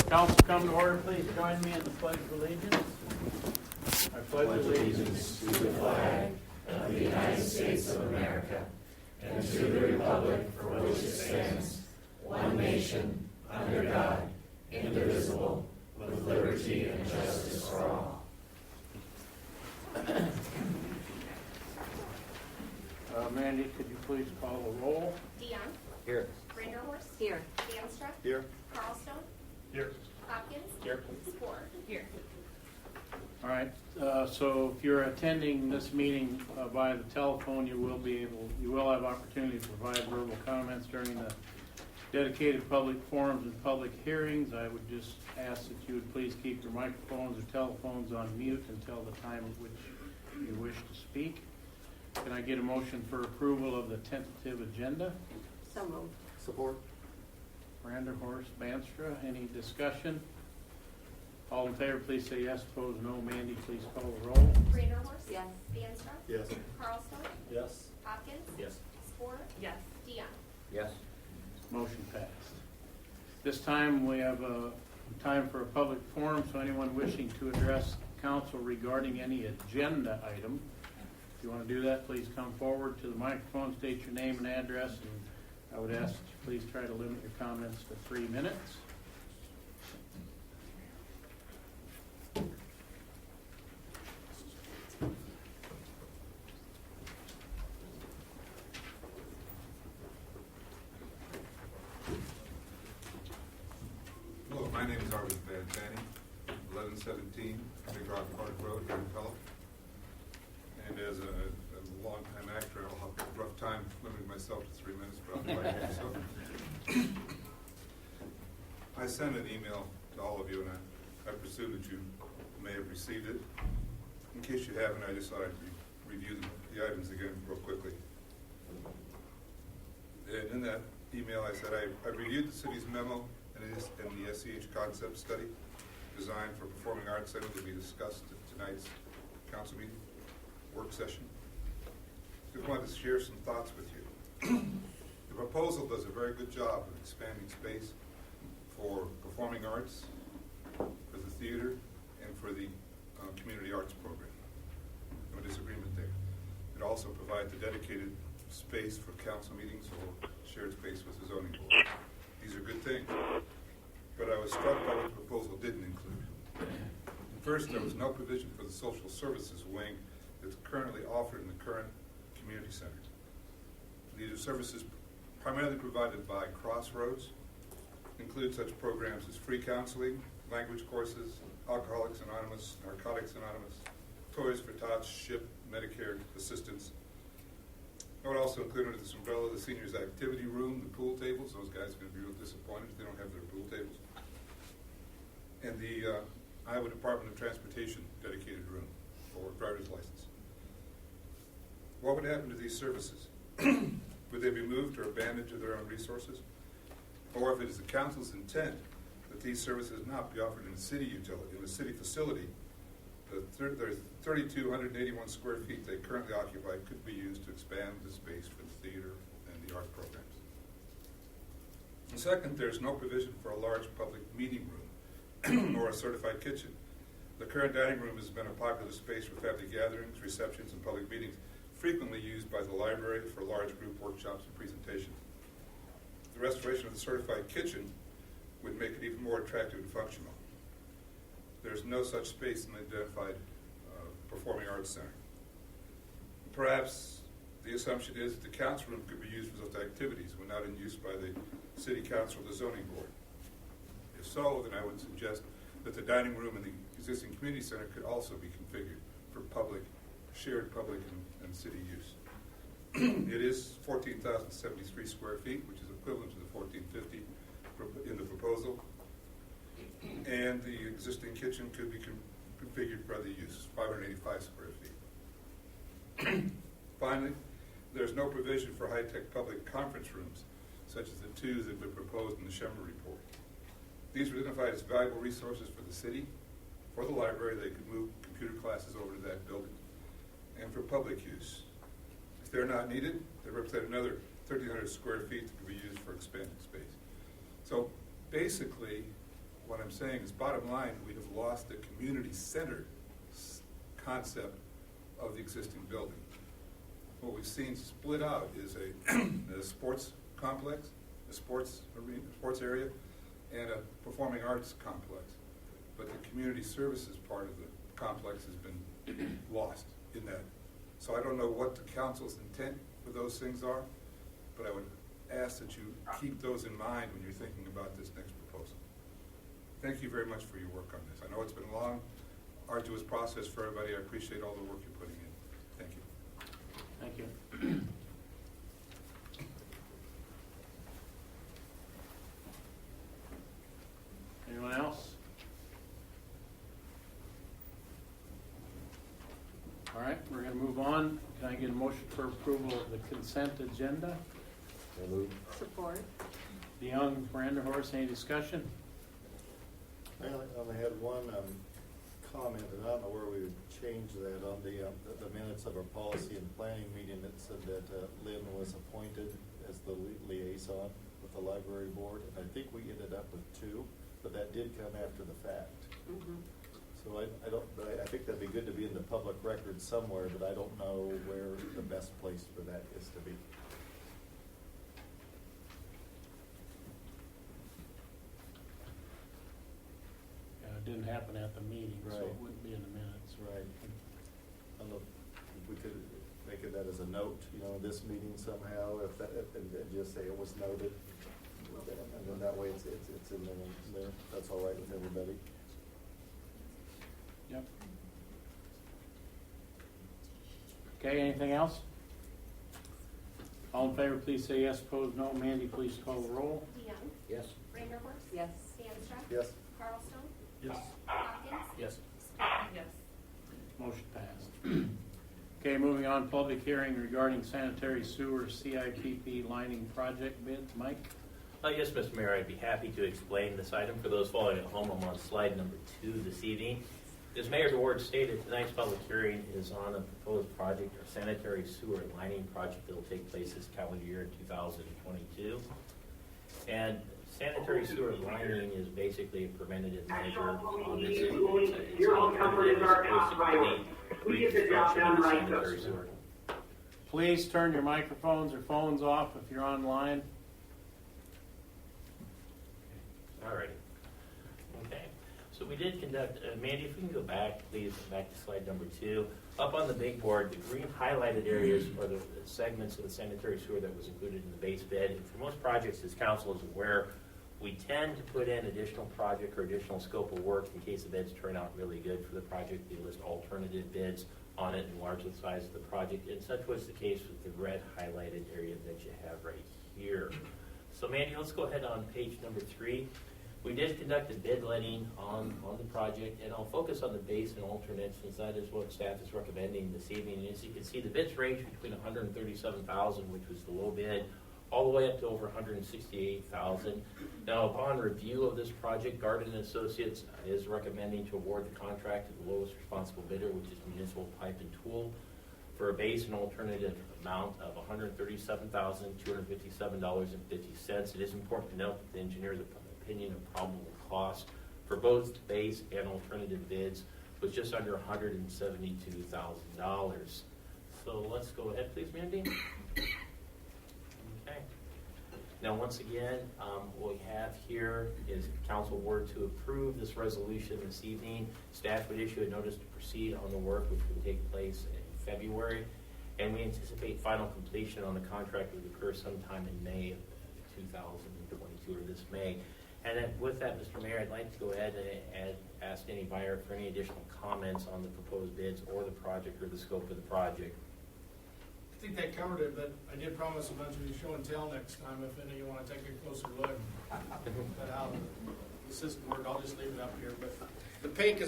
Council, come to order. Please join me in the Pledge of Allegiance. I pledge allegiance to the flag of the United States of America and to the republic for which it stands, one nation, under God, indivisible, with liberty and justice for all. Mandy, could you please call the roll? Dion. Here. Branderhorst. Here. Danstra. Here. Carlstone. Here. Hopkins. Here. Spore. Here. All right, so if you're attending this meeting via the telephone, you will have opportunity to provide verbal comments during the dedicated public forums and public hearings. I would just ask that you would please keep your microphones or telephones on mute until the time at which you wish to speak. Can I get a motion for approval of the tentative agenda? So moved. Support. Branderhorst, Banstra, any discussion? All in favor, please say yes. Opposed, no. Mandy, please call the roll. Branderhorst. Yes. Danstra. Yes. Carlstone. Yes. Hopkins. Yes. Spore. Yes. Dion. Yes. Motion passed. This time we have time for a public forum, so anyone wishing to address council regarding any agenda item, if you want to do that, please come forward to the microphone, state your name and address, and I would ask that you please try to limit your comments to 3 minutes. Hello, my name is Arvin Van Fanny, 1117 Big Rock Park Road here in Pella. And as a long-time actor, I'll have a rough time limiting myself to 3 minutes, but I'll try to do so. I sent an email to all of you, and I presume that you may have received it. In case you haven't, I just thought I'd review the items again real quickly. And in that email, I said I reviewed the city's memo and the SCH concept study designed for performing arts center to be discussed at tonight's council meeting work session. Just wanted to share some thoughts with you. The proposal does a very good job of expanding space for performing arts, for the theater, and for the community arts program. No disagreement there. It also provides a dedicated space for council meetings or shared space with the zoning board. These are good things. But I was struck by what the proposal didn't include. First, there was no provision for the social services wing that's currently offered in the current community center. These are services primarily provided by Crossroads, include such programs as free counseling, language courses, Alcoholics Anonymous, Narcotics Anonymous, Toys for Tots, SHIP, Medicare assistance. I would also include under this umbrella the seniors activity room, the pool tables. Those guys are going to be real disappointed if they don't have their pool tables. And the Iowa Department of Transportation dedicated room for driver's license. What would happen to these services? Would they be moved or abandoned to their own resources? Or if it is the council's intent that these services not be offered in a city utility, in a city facility, the 3,281 square feet they currently occupy could be used to expand the space for the theater and the art programs. And second, there's no provision for a large public meeting room or a certified kitchen. The current dining room has been a popular space for family gatherings, receptions, and public meetings, frequently used by the library for large group workshops and presentations. The restoration of the certified kitchen would make it even more attractive and functional. There's no such space in the identified performing arts center. Perhaps the assumption is that the council room could be used for those activities when not in use by the city council or the zoning board. If so, then I would suggest that the dining room in the existing community center could also be configured for shared public and city use. It is 14,073 square feet, which is equivalent to the 1,450 in the proposal. And the existing kitchen could be configured for other use, 585 square feet. Finally, there's no provision for high-tech public conference rooms, such as the two that were proposed in the Schemmer report. These were identified as valuable resources for the city. For the library, they could move computer classes over to that building, and for public use. If they're not needed, they represent another 1,300 square feet that could be used for expanded space. So basically, what I'm saying is, bottom line, we have lost the community-centered concept of the existing building. What we've seen split out is a sports complex, a sports arena, sports area, and a performing arts complex. But the community services part of the complex has been lost in that. So I don't know what the council's intent for those things are, but I would ask that you keep those in mind when you're thinking about this next proposal. Thank you very much for your work on this. I know it's been a long, arduous process for everybody. I appreciate all the work you're putting in. Thank you. Thank you. Anyone else? All right, we're going to move on. Can I get a motion for approval of the consent agenda? Support. DeYoung, Horse, any discussion? I only had one comment, and I don't know where we would change that. On the minutes of our policy and planning meeting, it said that Lynn was appointed as the liaison with the library board, and I think we ended up with 2, but that did come after the fact. Mm-hmm. So I think that'd be good to be in the public record somewhere, but I don't know where the best place for that is to be. It didn't happen at the meeting, so it Right. wouldn't be in the minutes. Right. I don't know if we could make that as a note, this meeting somehow, and just say it was noted. And then that way it's in there. That's all right with everybody. Yep. Okay, anything else? All in favor, please say yes. Opposed, no. Mandy, please call the roll. DeYoung. Yes. Vanderhorst. Yes. Stanstrap. Yes. Carlstone. Yes. Hopkins. Yes. Yes. Motion passed. Okay, moving on, public hearing regarding sanitary sewer CIPP lining project bids. Mike? Yes, Mr. Mayor, I'd be happy to explain this item. For those following at home, I'm on slide number 2 this evening. As Mayor's Award stated, tonight's public hearing is on a proposed project, or sanitary sewer lining project that will take place this calendar year in 2022. And sanitary sewer lining is basically a preventative measure on this. It's an alternative as opposed to complete reconstruction of the sanitary sewer. Please turn your microphones or phones off if you're online. Alrighty. Okay. So we did conduct, Mandy, if we can go back, please, back to slide number 2. Up on the big board, the green highlighted areas are the segments of the sanitary sewer that was included in the base bid. And for most projects, as council is aware, we tend to put in additional project or additional scope of work in case the bids turn out really good for the project. We list alternative bids on it and enlarge the size of the project. And such was the case with the red highlighted area that you have right here. So Mandy, let's go ahead on page number 3. We did conduct a bid letting on the project, and I'll focus on the base and alternate since that is what staff is recommending this evening. And as you can see, the bids range between $137,000, which was the low bid, all the way up to over $168,000. Now, upon review of this project, Garden & Associates is recommending to award the contract to the lowest responsible bidder, which is Municipal Pipe and Tool, for a base and alternative amount of $137,257.50. It is important to note that the engineer's opinion of probable cost for both base and alternative bids was just under $172,000. So let's go ahead, please, Mandy. Okay. Now, once again, what we have here is council word to approve this resolution this evening. Staff would issue a notice to proceed on the work, which would take place in February, and we anticipate final completion on the contract would occur sometime in May of 2022, or this May. And then with that, Mr. Mayor, I'd like to go ahead and ask any buyer for any additional comments on the proposed bids or the project or the scope of the project. I think that covered it, but I did promise a bunch of you show and tell next time if any of you want to take a closer look at how the system works. I'll just leave it up here. But the pink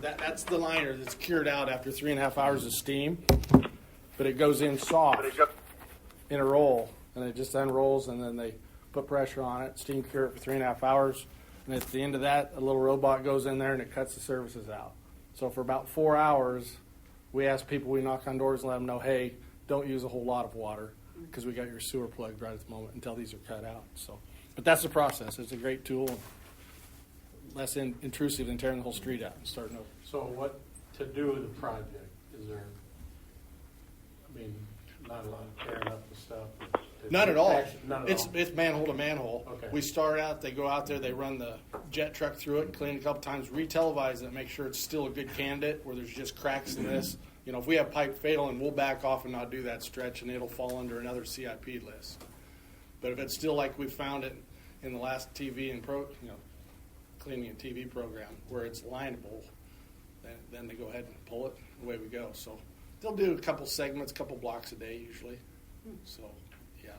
that's the liner that's cured out after 3.5 hours of steam, but it goes in soft in a roll, and it just unrolls, and then they put pressure on it, steam cure it for 3.5 hours, and at the end of that, a little robot goes in there and it cuts the surfaces out. So for about 4 hours, we ask people, we knock on doors and let them know, hey, don't use a whole lot of water because we got your sewer plugged right at the moment until these are cut out. So, but that's the process. It's a great tool. less intrusive than tearing the whole street out and starting over. So what to do with the project? Is there, I mean, not a lot of tearing up the stuff? None at all. None at It's all? it's manhole to manhole. Okay. We start out, they go out there, they run the jet truck through it, clean it a couple times, re-televise it, make sure it's still a good candidate where there's just cracks in this. You know, if we have pipe fail, and we'll back off and not do that stretch, and it'll fall under another CIP list. But if it's still like we found it in the last TV and cleaning and TV program where it's lineable, then they go ahead and pull it, and away we go. So they'll do a couple segments, couple blocks a day usually. So yeah,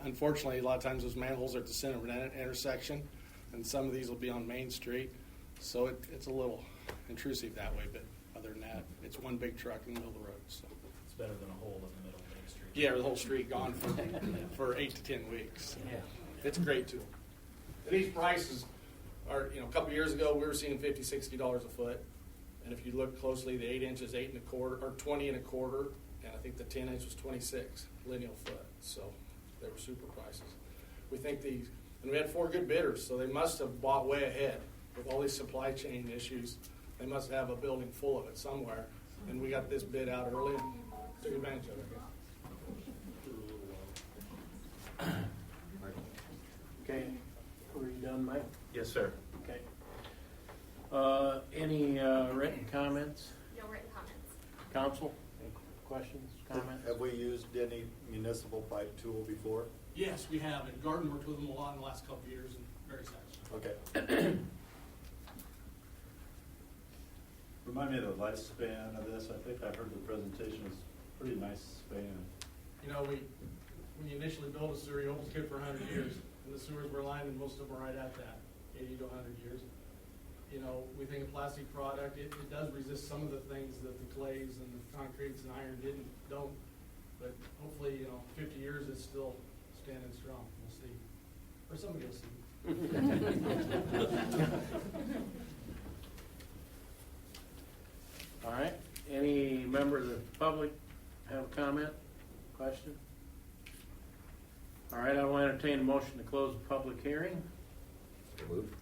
unfortunately a lot of times those manholes are at the center of an intersection, and some of these will be on Main Street, so it's a little intrusive that way. But other than that, it's one big truck in the middle of the road. So It's better than a hole in the middle of Main Street. yeah, the whole street gone for 8 to 10 weeks. Yeah. It's a great tool. These prices are, a couple years ago, we were seeing $50, $60 a foot. And if you look closely, the 8 inches, 8 1/4, or 20 1/4, and I think the 10 inch was 26 lineal foot. So they were super prices. We think and we had 4 good bidders, so they must have bought way ahead with all these supply chain issues. They must have a building full of it somewhere. And we got this bid out early and took advantage of it. Okay, were you done, Mike? Yes, sir. Okay. Any written comments? No written comments. Council, any questions, comments? Have we used any municipal pipe tool before? Yes, we have, and Garden worked with them a lot in the last couple of years, and very satisfied. Okay. Remind me of the lifespan of this. I think I heard the presentation was pretty nice span. When you initially build a sewer, you hope it's good for 100 years, and the sewers we're lining, most of them are right at that, 80 to 100 years. We think a plastic product, it does resist some of the things that the clays and the concretes and iron don't. But hopefully, 50 years it's still standing strong. We'll see. Or somebody will see. All right, any member of the public have a comment, question? All right, I will entertain a motion to close the public hearing. Moved.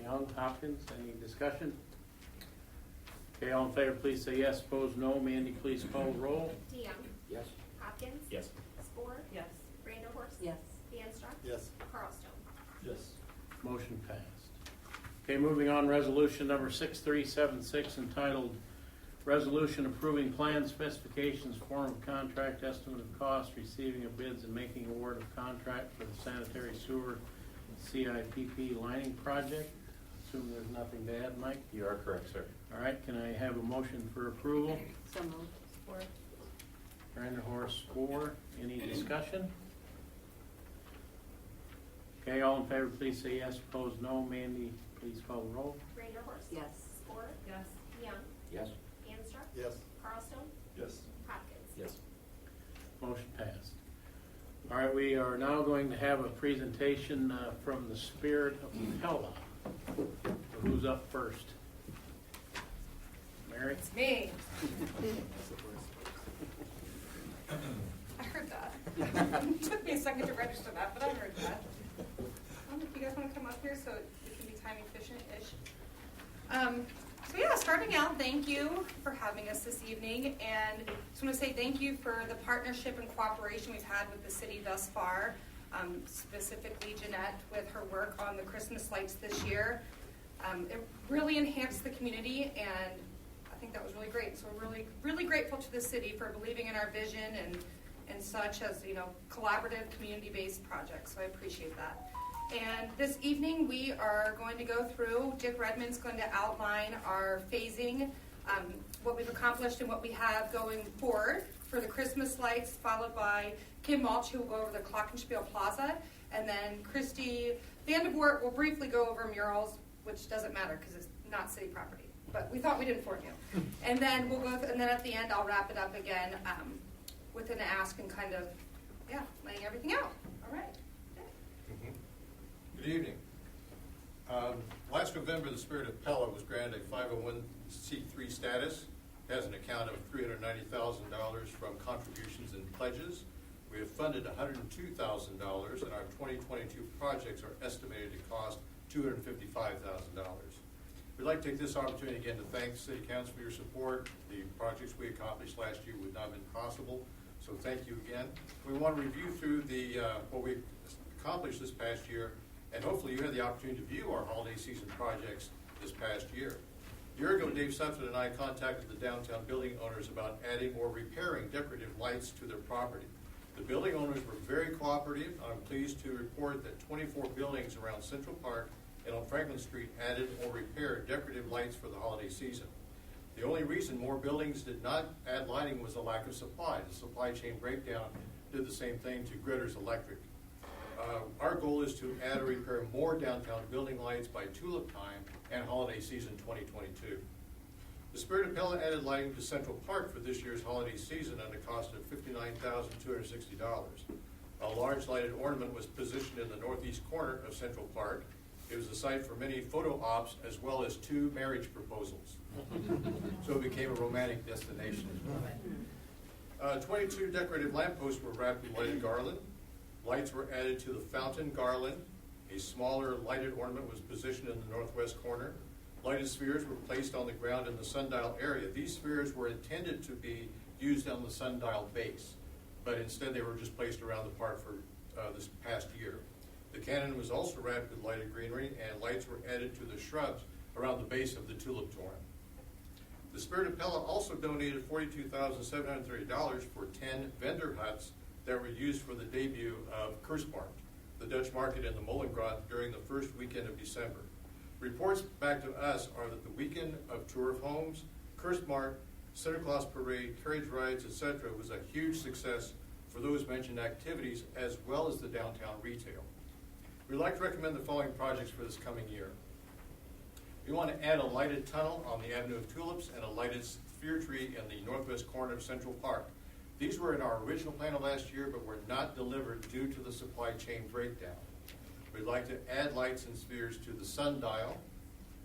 Young, Hopkins, any discussion? Okay, all in favor, please say yes. Opposed, no. Mandy, please call the roll. DeYoung. Yes. Hopkins. Yes. Spore. Yes. Vanderhorst. Yes. DeAnstruck. Yes. Carlstone. Yes. Motion passed. Okay, moving on, resolution number 6376 entitled Resolution Approving Plan Specifications, Form of Contract, Estimate of Cost, Receiving of Bids, and Making Award of Contract for the Sanitary Sewer CIPP Lining Project. Assume there's nothing to add, Mike? You are correct, sir. All right, can I have a motion for approval? So moved. Support. Vanderhorst, Spore, any discussion? Okay, all in favor, please say yes. Opposed, no. Mandy, please call the roll. Vanderhorst. Yes. Spore. Yes. DeYoung. Yes. DeAnstruck. Yes. Carlstone. Yes. Hopkins. Yes. Motion passed. All right, we are now going to have a presentation from the Spirit of Pella. Who's up first? Mary? It's me. I heard that. Took me a second to register that, but I heard that. If you guys want to come up here so it can be time efficient-ish. So yeah, starting out, thank you for having us this evening, and just want to say thank you for the partnership and cooperation we've had with the city thus far, specifically Jeanette with her work on the Christmas lights this year. It really enhanced the community, and I think that was really great. So we're really, really grateful to the city for believing in our vision and such as, collaborative community-based projects. So I appreciate that. And this evening we are going to go through, Dick Redmond's going to outline our phasing, what we've accomplished and what we have going forward for the Christmas lights, followed by Kim Mulch, who will go over the Glockenspiel Plaza, and then Christy Vandevort will briefly go over murals, which doesn't matter because it's not city property, but we thought we'd inform you. And then we'll go, and then at the end I'll wrap it up again with an ask and kind of, laying everything out. All right. Good evening. Last November, the Spirit of Pella was granted a 501c3 status. It has an account of $390,000 from contributions and pledges. We have funded $102,000, and our 2022 projects are estimated to cost $255,000. We'd like to take this opportunity again to thank the City Council for your support. The projects we accomplished last year would not have been possible, so thank you again. We want to review through the what we accomplished this past year, and hopefully you had the opportunity to view our holiday season projects this past year. A year ago, Dave Sutton and I contacted the downtown building owners about adding or repairing decorative lights to their property. The building owners were very cooperative. I'm pleased to report that 24 buildings around Central Park and on Franklin Street added or repaired decorative lights for the holiday season. The only reason more buildings did not add lighting was a lack of supply. The supply chain breakdown did the same thing to Gritters Electric. Our goal is to add or repair more downtown building lights by tulip time and holiday season 2022. The Spirit of Pella added lighting to Central Park for this year's holiday season at a cost of $59,260. A large lighted ornament was positioned in the northeast corner of Central Park. It was the site for many photo ops as well as 2 marriage proposals. So it became a romantic destination as well. 22 decorative lampposts were wrapped in lighted garland. Lights were added to the fountain garland. A smaller lighted ornament was positioned in the northwest corner. Lighted spheres were placed on the ground in the sundial area. These spheres were intended to be used on the sundial base, but instead they were just placed around the park for this past year. The cannon was also wrapped with lighted greenery, and lights were added to the shrubs around the base of the tulip torrent. The Spirit of Pella also donated $42,730 for 10 vendor huts that were used for the debut of Kerstmarkt, the Dutch market in the Molengraat during the first weekend of December. Reports back to us are that the weekend of tour of homes, Kerstmarkt, Santa Claus parade, carriage rides, etc. was a huge success for those mentioned activities as well as the downtown retail. We'd like to recommend the following projects for this coming year. We want to add a lighted tunnel on the Avenue of Tulips and a lighted sphere tree in the northwest corner of Central Park. These were in our original plan of last year, but were not delivered due to the supply chain breakdown. We'd like to add lights and spheres to the sundial.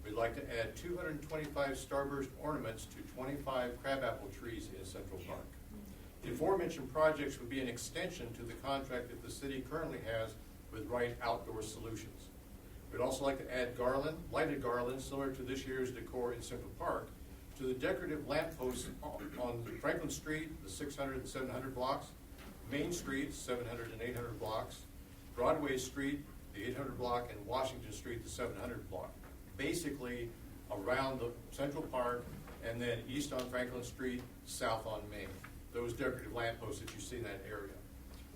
We'd like to add 225 starburst ornaments to 25 crabapple trees in Central Park. The aforementioned projects would be an extension to the contract that the city currently has with Right Outdoor Solutions. We'd also like to add lighted garlands similar to this year's decor in Central Park to the decorative lampposts on Franklin Street, the 600 and 700 blocks, Main Street, 700 and 800 blocks, Broadway Street, the 800 block, and Washington Street, the 700 block. Basically around the Central Park and then east on Franklin Street, south on Main. Those decorative lampposts that you see in that area.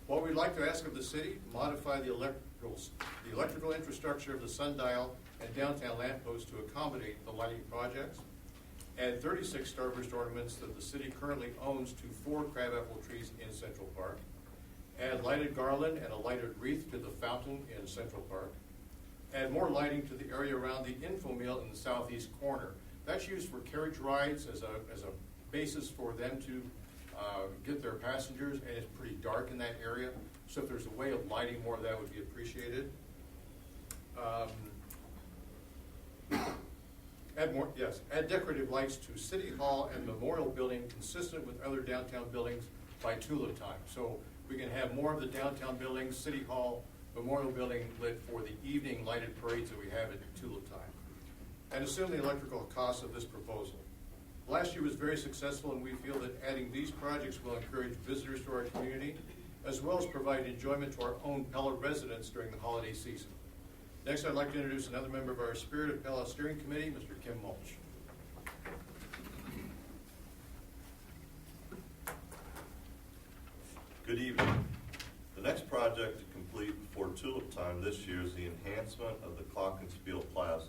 What we'd like to ask of the city, modify the electrical infrastructure of the sundial and downtown lampposts to accommodate the lighting projects. Add 36 starburst ornaments that the city currently owns to 4 crabapple trees in Central Park. Add lighted garland and a lighted wreath to the fountain in Central Park. Add more lighting to the area around the info mill in the southeast corner. That's used for carriage rides as a basis for them to get their passengers, and it's pretty dark in that area. So if there's a way of lighting more of that, would be appreciated. Add decorative lights to City Hall and Memorial Building consistent with other downtown buildings by tulip time. So we can have more of the downtown buildings, City Hall, Memorial Building lit for the evening lighted parades that we have at tulip time. And assume the electrical costs of this proposal. Last year was very successful, and we feel that adding these projects will encourage visitors to our community, as well as provide enjoyment to our own Pella residents during the holiday season. Next, I'd like to introduce another member of our Spirit of Pella Steering Committee, Mr. Kim Mulch. Good evening. The next project to complete before tulip time this year is the enhancement of the Clock and Spiel Plaza.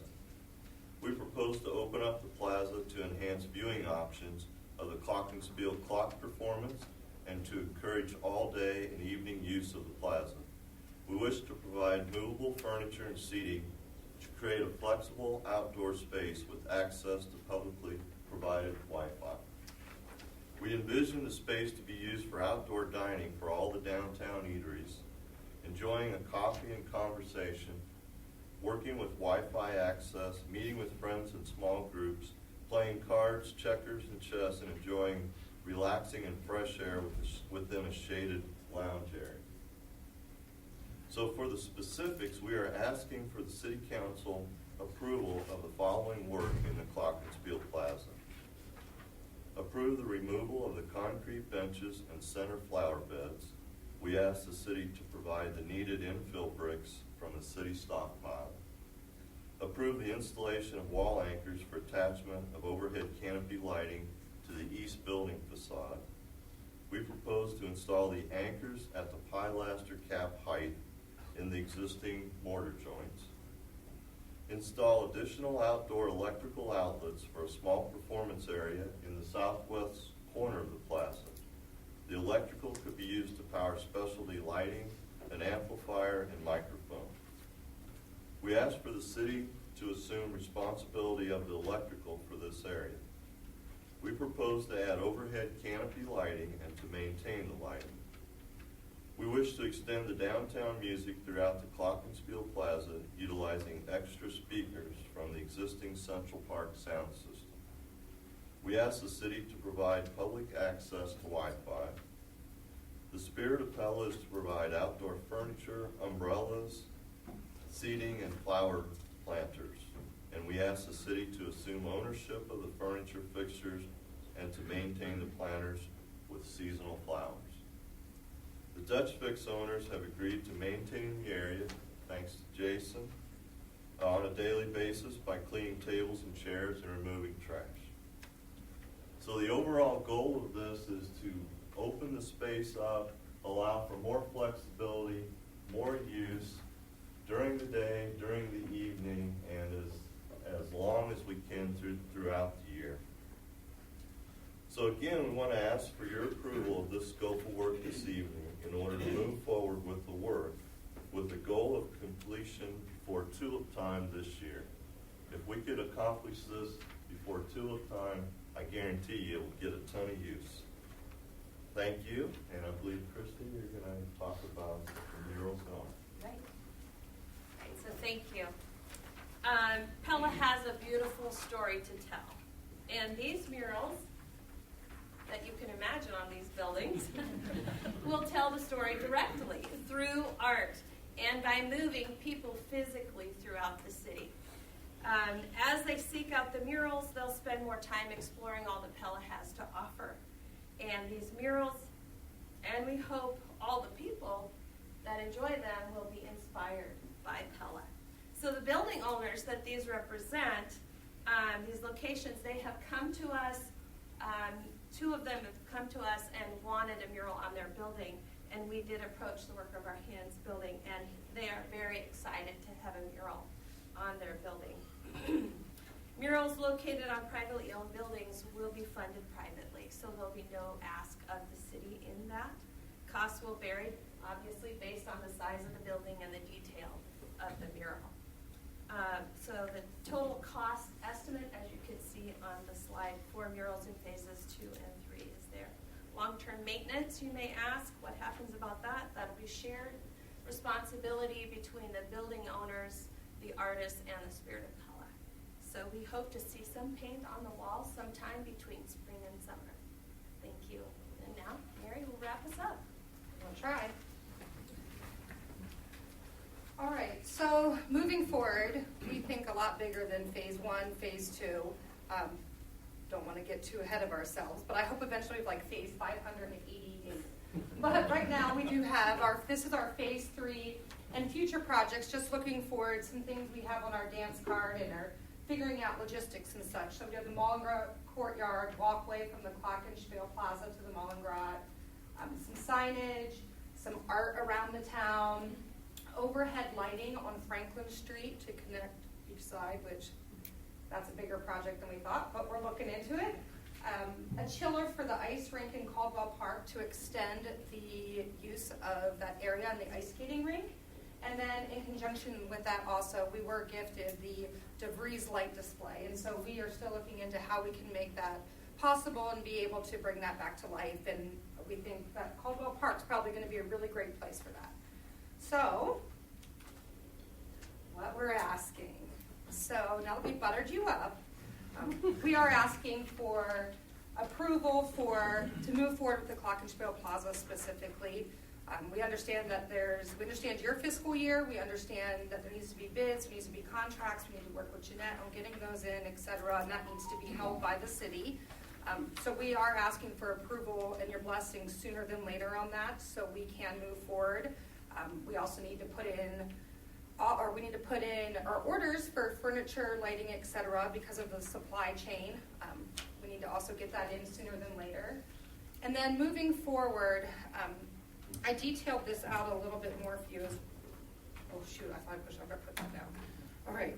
We propose to open up the plaza to enhance viewing options of the Clock and Spiel clock performance and to encourage all-day and evening use of the plaza. We wish to provide movable furniture and seating to create a flexible outdoor space with access to publicly provided Wi-Fi. We envision the space to be used for outdoor dining for all the downtown eateries, enjoying a coffee and conversation, working with Wi-Fi access, meeting with friends in small groups, playing cards, checkers, and chess, and enjoying relaxing and fresh air within a shaded lounge area. So for the specifics, we are asking for the City Council approval of the following work in the Spiel Plaza. Approve the removal of the concrete benches and center flower beds. We ask the city to provide the needed infill bricks from the city stockpile. Approve the installation of wall anchors for attachment of overhead canopy lighting to the east building facade. We propose to install the anchors at the pilaster cap height in the existing mortar joints. Install additional outdoor electrical outlets for a small performance area in the southwest corner of the plaza. The electrical could be used to power specialty lighting, an amplifier, and microphone. We ask for the city to assume responsibility of the electrical for this area. We propose to add overhead canopy lighting and to maintain the lighting. We wish to extend the downtown music throughout the Spiel Plaza utilizing extra speakers from the existing Central Park sound system. We ask the city to provide public access to Wi-Fi. The spirit of Pella is to provide outdoor furniture, umbrellas, seating, and flower planters. And we ask the city to assume ownership of the furniture fixtures and to maintain the planters with seasonal flowers. The Dutch Fix owners have agreed to maintain the area, thanks to Jason, on a daily basis by cleaning tables and chairs and removing trash. So the overall goal of this is to open the space up, allow for more flexibility, more use during the day, during the evening, and as long as we can throughout the year. So again, we want to ask for your approval of this scope of work this evening in order to move forward with the work with the goal of completion before tulip time this year. If we could accomplish this before tulip time, I guarantee you it will get a ton of use. Thank you, and I believe, Christy, you're going to talk about the murals going. Right. Right, so thank you. Pella has a beautiful story to tell. And these murals that you can imagine on these buildings will tell the story directly through art and by moving people physically throughout the city. As they seek out the murals, they'll spend more time exploring all that Pella has to offer. And these murals, and we hope all the people that enjoy them will be inspired by Pella. So the building owners that these represent, these locations, they have come to us. Two of them have come to us and wanted a mural on their building, and we did approach the Work of Our Hands building, and they are very excited to have a mural on their building. Murals located on privately owned buildings will be funded privately, so there'll be no ask of the city in that. Costs will vary, obviously, based on the size of the building and the detail of the mural. So the total cost estimate, as you can see on the slide, for murals in phases 2 and 3 is there. Long-term maintenance, you may ask, what happens about that? That'll be shared responsibility between the building owners, the artists, and the Spirit of Pella. So we hope to see some paint on the wall sometime between spring and summer. Thank you. And now, Mary will wrap us up. We'll try. All right, so moving forward, we think a lot bigger than phase 1, phase 2. Don't want to get too ahead of ourselves, but I hope eventually we have like phase 588. But right now we do have this is our phase 3 and future projects, just looking forward, some things we have on our dance card and are figuring out logistics and such. So we have the Mollengrath Courtyard, walkway from the Spiel Plaza to the Mollengrath, some signage, some art around the town, overhead lighting on Franklin Street to connect each side, which that's a bigger project than we thought, but we're looking into it. A chiller for the ice rink in Caldwell Park to extend the use of that area and the ice skating rink. And then in conjunction with that also, we were gifted the DeVries light display. And so we are still looking into how we can make that possible and be able to bring that back to life. And we think that Caldwell Park's probably going to be a really great place for that. So, what we're asking. So now that we've buttered you up, we are asking for approval to move forward with the Spiel Plaza specifically. We understand that we understand your fiscal year, we understand that there needs to be bids, there needs to be contracts, we need to work with Jeanette on getting those in, et cetera, and that needs to be held by the city. So we are asking for approval and your blessing sooner than later on that, so we can move forward. We also need to put in our orders for furniture, lighting, et cetera, because of the supply chain. We need to also get that in sooner than later. And then moving forward, I detailed this out a little bit more for you. Oh shoot, I thought I was going to put that down. All right.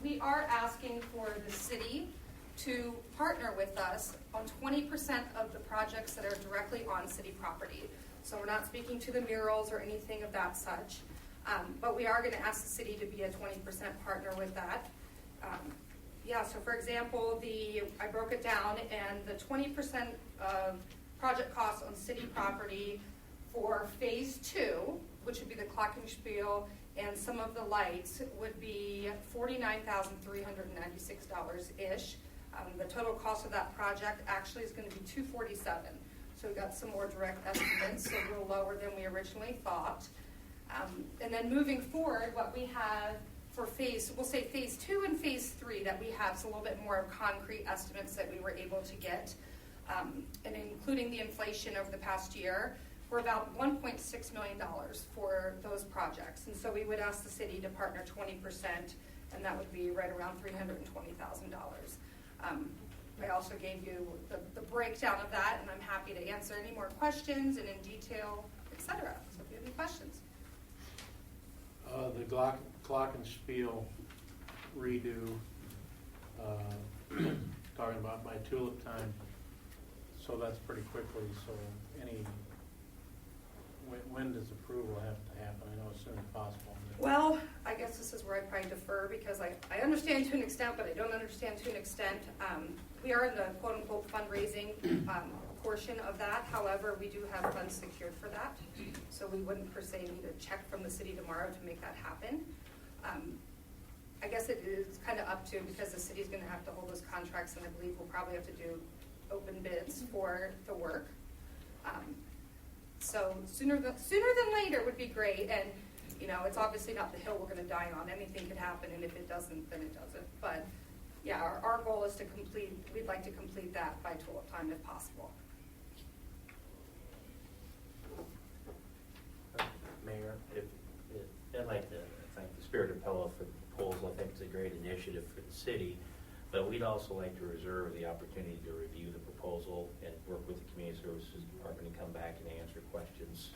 We are asking for the city to partner with us on 20% of the projects that are directly on city property. So we're not speaking to the murals or anything of that such, but we are going to ask the city to be a 20% partner with that. So for example, I broke it down, and the 20% of project costs on city property for phase 2, which would be the Glockenspiel and some of the lights, would be $49,396-ish. The total cost of that project actually is going to be $247,000. So we got some more direct estimates, so a little lower than we originally thought. And then moving forward, what we have for we'll say phase 2 and phase 3 that we have is a little bit more of concrete estimates that we were able to get. And including the inflation over the past year, we're about $1.6 million for those projects. And so we would ask the city to partner 20%, and that would be right around $320,000. I also gave you the breakdown of that, and I'm happy to answer any more questions and in detail, et cetera. So if you have any questions. The Glockenspiel redo, talking about by tulip time, so that's pretty quickly. So when does approval have to happen? I know as soon as possible. Well, I guess this is where I probably defer, because I understand to an extent, but I don't understand to an extent. We are in the quote-unquote fundraising portion of that. However, we do have funds secured for that, so we wouldn't per se need a check from the city tomorrow to make that happen. I guess it is kind of up to, because the city's going to have to hold those contracts, and I believe we'll probably have to do open bids for the work. So sooner than later would be great, and it's obviously not the hill we're going to die on. Anything could happen, and if it doesn't, then it doesn't. But yeah, our goal is we'd like to complete that by tulip time if possible. Mayor, I'd like to thank the Spirit of Pella for the proposal. I think it's a great initiative for the city, but we'd also like to reserve the opportunity to review the proposal and work with the Community Services Department and come back and answer questions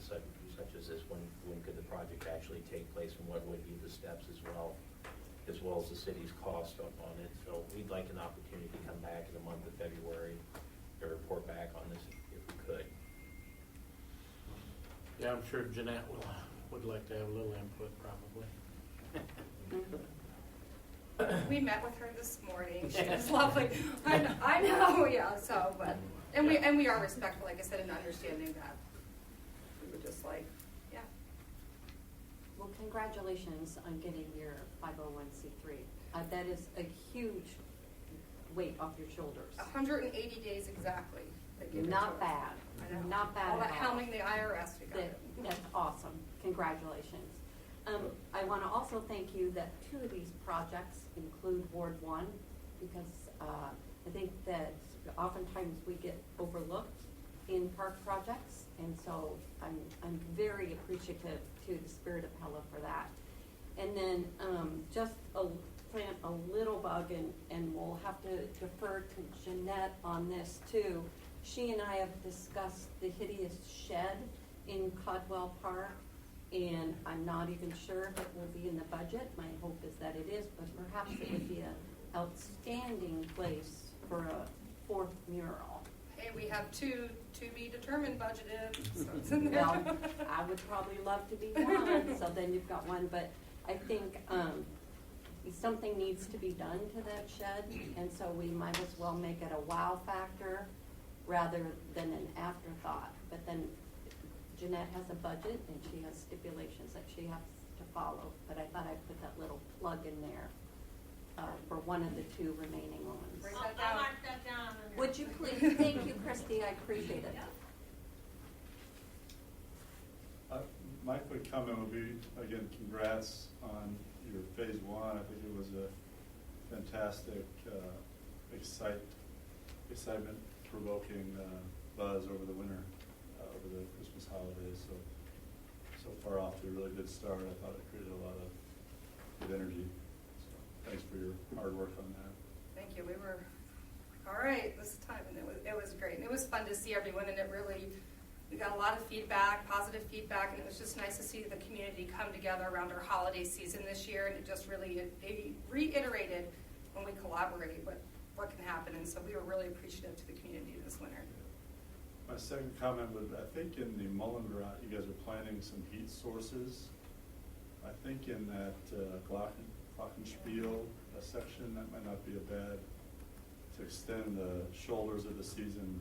such as this. When could the project actually take place, and what would be the steps as well as the city's cost on it. So we'd like an opportunity to come back in the month of February to report back on this if we could. Yeah, I'm sure Jeanette would like to have a little input, probably. We met with her this morning. She was lovely. I know, yeah. So, we are respectful, like I said, in understanding that. We were just like, yeah. Well, congratulations on getting your 501c3. That is a huge weight off your shoulders. 180 days exactly. Not bad. I know. Not bad all at that all. hounding the IRS to go. That's awesome. Congratulations. I want to also thank you that 2 of these projects include Ward 1, because I think that oftentimes we get overlooked in park projects, and so I'm very appreciative to the Spirit of Pella for that. And then just plant a little bug, and we'll have to defer to Jeanette on this too. She and I have discussed the hideous shed in Codwell Park, and I'm not even sure if it will be in the budget. My hope is that it is, but perhaps it would be an outstanding place for a 4th mural. Hey, we have 2 to be determined budgeted, so it's in there. Well, I would probably love to be one, so then you've got one, but I think something needs to be done to that shed, and so we might as well make it a wow factor rather than an afterthought. But then Jeanette has a budget, and she has stipulations that she has to follow, but I thought I'd put that little plug in there for one of the 2 remaining ones. I'll mark that down. Would you please? Thank you, Christy. I appreciate it. My quick comment would be, again, congrats on your phase one. I think it was a fantastic, excitement-provoking buzz over the winter, over the Christmas holidays. So far off to a really good start. I thought it created a lot of good energy. So thanks for your hard work on that. Thank you. We were all right this time, and it was great. And it was fun to see everyone, and we got a lot of feedback, positive feedback, and it was just nice to see the community come together around our holiday season this year, and it just really reiterated when we collaborate what can happen, and so we were really appreciative to the community this winter. My second comment would, I think in the Mullengracht, you guys are planning some heat sources. I think in that Glockenspiel section, that might not be a bad, to extend the shoulders of the season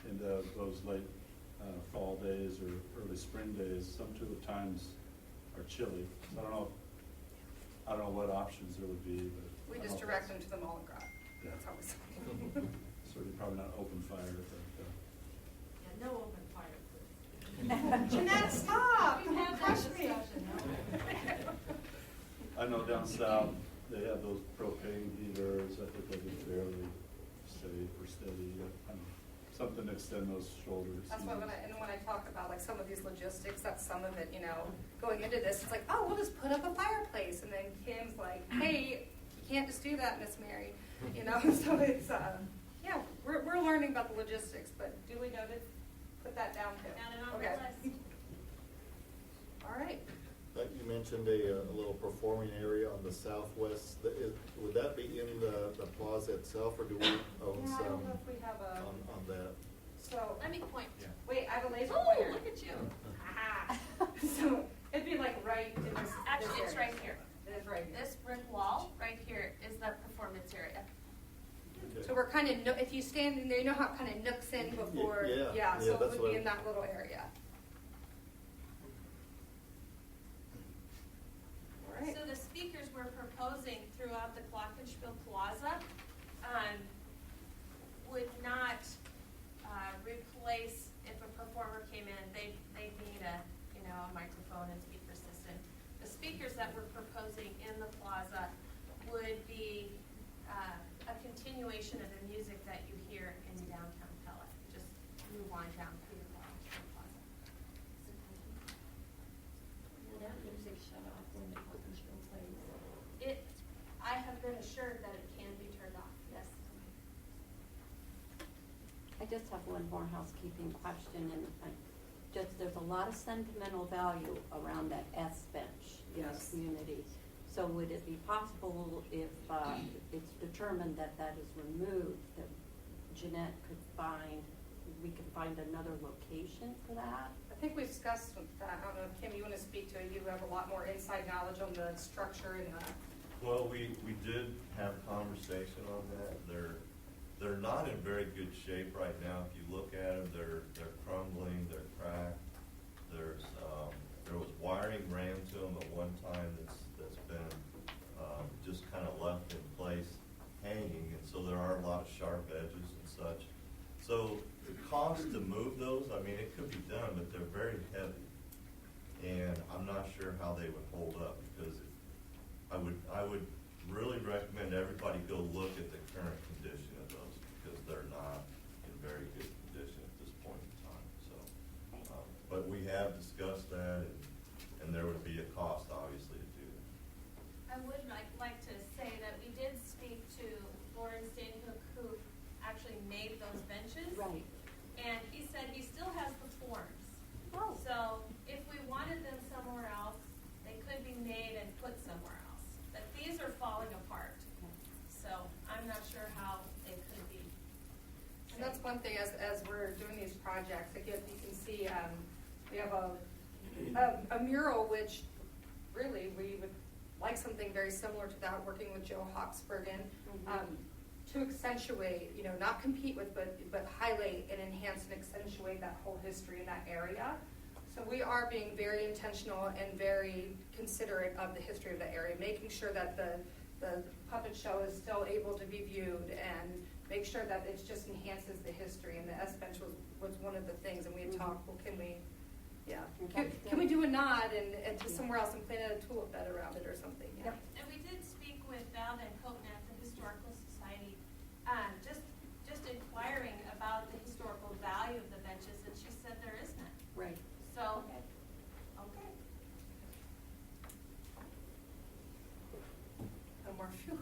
into those late fall days or early spring days. Some times are chilly. So I don't know what options there would be, but We just direct them to the Mullengracht. Yeah. That's how we say it. Certainly probably not open fire, but Yeah, no open fire, please. Jeanette, stop! We've had that Crush me. discussion, I know down south they have those propane heaters. I think they'll be fairly safe or steady. Something to extend those shoulders. That's why when I talk about like some of these logistics, that's some of it, going into this, it's like, oh, we'll just put up a fireplace. And then Kim's like, hey, you can't just do that, Miss Mary. So it's, yeah, we're learning about the logistics, but duly noted, put that down too. Down and on Okay. the list. All right. You mentioned a little performing area on the southwest. Would that be in the plaza itself, or do we own Yeah, I some don't know if we have a, on that? so, Let me point. wait, I have a laser Oh, pointer. look at you. Aha. So it'd be like right in this. Actually, this it's area. right here. It is right here. This brick wall right here is the performance area. Okay. So we're kind of, if you stand in there, you know how it kind of nooks in before? Yeah, So it that's would be what in that little area. All right. So the speakers we're proposing throughout the Glockenspiel Plaza would not replace, if a performer came in, they'd need a microphone and speaker system. The speakers that we're proposing in the plaza would be a continuation of the music that you hear in downtown Pella. Just move on down through the Glockenspiel Plaza. Will that music shut off when the Glockenspiel plays? I have been assured that it can be turned off, yes. I just have one more housekeeping question, and there's a lot of sentimental value around that S bench in the Yes. community. So would it be possible if it's determined that that is removed, that Jeanette we can find another location for that? I think we've discussed that. I don't know if Kim, you want to speak to it. You have a lot more inside knowledge on the structure and Well, we did have conversation on that. They're not in very good shape right now. If you look at them, they're crumbling, they're cracked. There was wiring ran to them at one time that's been just kind of left in place, hanging, and so there are a lot of sharp edges and such. So the cost to move those, I mean, it could be done, but they're very heavy, and I'm not sure how they would hold up, because I would really recommend everybody go look at the current condition of those, because they're not in very good condition at this point in time. So, but we have discussed that, and there would be a cost, obviously, to do that. I would like to say that we did speak to Lauren Stanhook, who actually made those benches. Right. And he said he still has the forms. Oh. So if we wanted them somewhere else, they could be made and put somewhere else. But these are falling apart. So I'm not sure how they could be. And that's one thing as we're doing these projects. Again, you can see we have a mural, which really we would like something very similar to that, working with Joe Hawksbergen, to accentuate, not compete with, but highlight and enhance and accentuate that whole history in that area. So we are being very intentional and very considerate of the history of the area, making sure that the puppet show is still able to be viewed, and make sure that it just enhances the history. And the S bench was one of the things, and we had talked, well, can we Yeah. Okay. Can we do a nod and to somewhere else and plant a tulip bed around it or something? Yeah. And we did speak with Val Van Houten at the Historical Society, just inquiring about the historical value of the benches, and she said there is none. Right. So, Okay. okay. No more. Phew.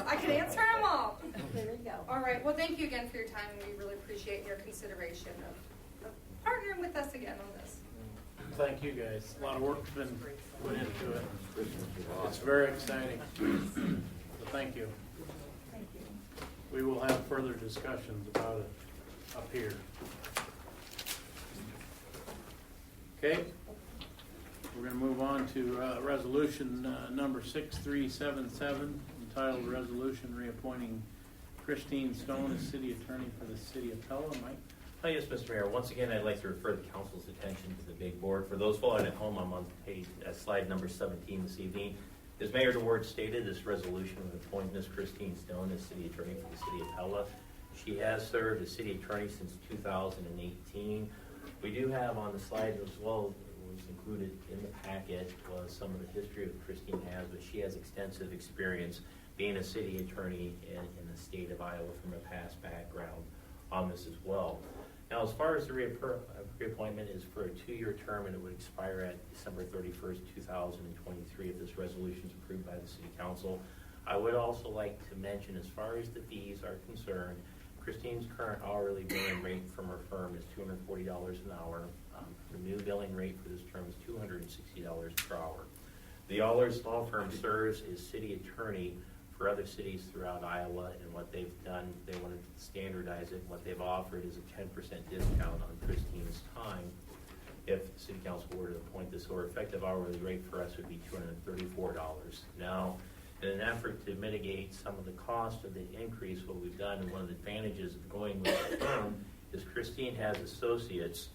I can answer them all. There you go. All right. Well, thank you again for your time, and we really appreciate your consideration of partnering with us again on this. Thank you, guys. A lot of work's been put into it. It's very exciting. So thank you. Thank you. We will have further discussions about it up here. Okay? We're going to move on to resolution number 6377, entitled Resolution Reappointing Christine Stone as City Attorney for the City of Pella. Mike? Hi, yes, Mr. Mayor. Once again, I'd like to refer the council's attention to the big board. For those following at home, I'm on slide number 17 this evening. As Mayor DeWard stated, this resolution would appoint Ms. Christine Stone as City Attorney for the City of Pella. She has served as City Attorney since 2018. We do have on the slide as well, was included in the packet, was some of the history that Christine has, but she has extensive experience being a city attorney in the state of Iowa from a past background on this as well. Now, as far as the reappointment is for a 2-year term, and it would expire at December 31st, 2023 if this resolution is approved by the City Council. I would also like to mention, as far as the fees are concerned, Christine's current hourly billing rate from her firm is $240 an hour. The new billing rate for this term is $260 per hour. The Eilish law firm serves as city attorney for other cities throughout Iowa, and what they've done, they wanted to standardize it. What they've offered is a 10% discount on Christine's time if the City Council were to appoint this, or effective hourly rate for us would be $234. Now, in an effort to mitigate some of the cost of the increase, what we've done, and one of the advantages of going with the firm, is Christine has associates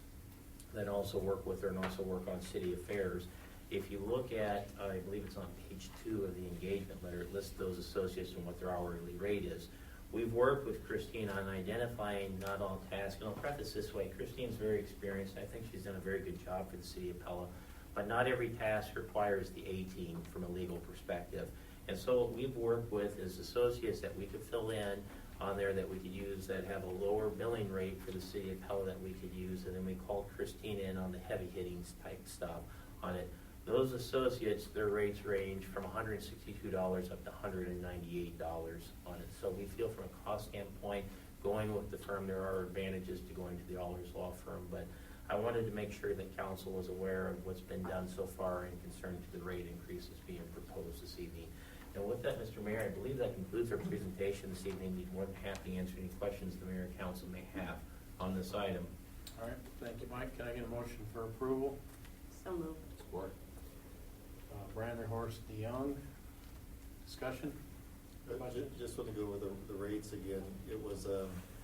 that also work with her and also work on city affairs. If you look at, I believe it's on page 2 of the engagement letter, it lists those associates and what their hourly rate is. We've worked with Christine on identifying not all tasks, and I'll preface this way, Christine's very experienced. I think she's done a very good job for the City of Pella, but not every task requires the A-team from a legal perspective. And so what we've worked with is associates that we could fill in on there that we could use that have a lower billing rate for the City of Pella that we could use, and then we called Christine in on the heavy hitting type stuff on it. Those associates, their rates range from $162 up to $198 on it. So we feel from a cost standpoint, going with the firm, there are advantages to going to the Eilish law firm, but I wanted to make sure that council was aware of what's been done so far in concern to the rate increases being proposed this evening. And with that, Mr. Mayor, I believe that concludes our presentation this evening. We'd be more than happy to answer any questions the mayor and council may have on this item. All right, thank you, Mike. Can I get a motion for approval? So moved. Support. Brander, Horst, DeYoung. Discussion? Just want to go over the rates again. It was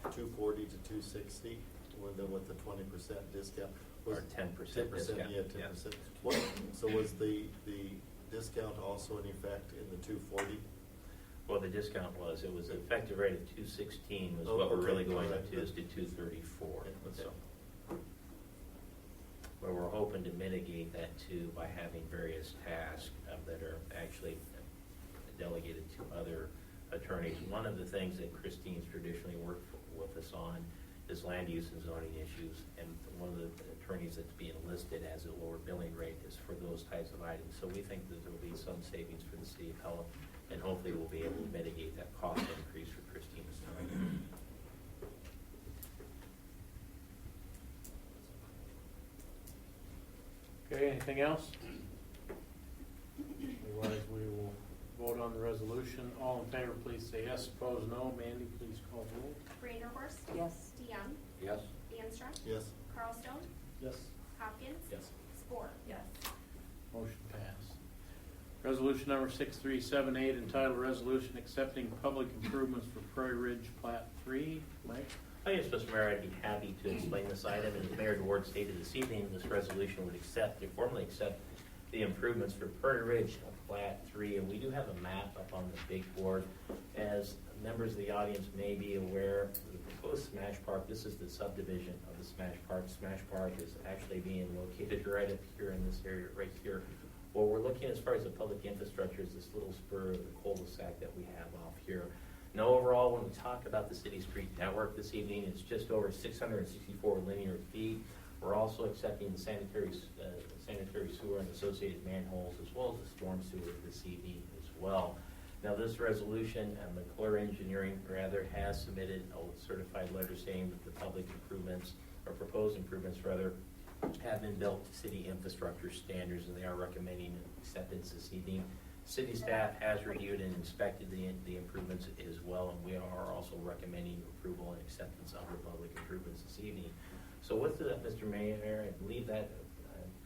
$240 to $260 with the 20% discount. Or 10% discount. 10%, yeah, 10%. What, so was the discount also in effect in the $240? Well, the discount was, it was effective rate of $216 was Oh, what we're okay. really going All up right. to is to $234. Okay. So, where we're hoping to mitigate that too by having various tasks that are actually delegated to other attorneys. One of the things that Christine's traditionally worked with us on is land use and zoning issues, and one of the attorneys that's being listed as a lower billing rate is for those types of items. So we think that there will be some savings for the City of Pella, and hopefully we'll be able to mitigate that cost increase for Christine's time. Okay, anything else? Otherwise, we will vote on the resolution. All in favor, please say yes. Opposed, no. Mandy, please call the roll. Branderhorst? Yes. DeYoung? Yes. Danstrom? Yes. Carlstone? Yes. Hopkins? Yes. Spore? Yes. Motion passed. Resolution number 6378, entitled Resolution Accepting Public Improvements for Prairie Ridge Plat 3. Mike? Hi, yes, Mr. Mayor, I'd be happy to explain this item. And as Mayor DeWard stated this evening, this resolution would formally accept the improvements for Prairie Ridge Plat 3, and we do have a map up on the big board. As members of the audience may be aware, the proposed Smash Park, this is the subdivision of the Smash Park. Smash Park is actually being located right up here in this area, right here. What we're looking as far as the public infrastructure is this little spur of the cul-de-sac that we have off here. Now, overall, when we talk about the city street network this evening, it's just over 664 linear feet. We're also accepting the sanitary sewer and associated manholes, as well as the storm sewer this evening as well. Now, this resolution, McClure Engineering rather has submitted a certified letter saying that the public improvements, or proposed improvements rather, have been built to city infrastructure standards, and they are recommending acceptance this evening. City staff has reviewed and inspected the improvements as well, and we are also recommending approval and acceptance of the public improvements this evening. So with that, Mr. Mayor, I believe that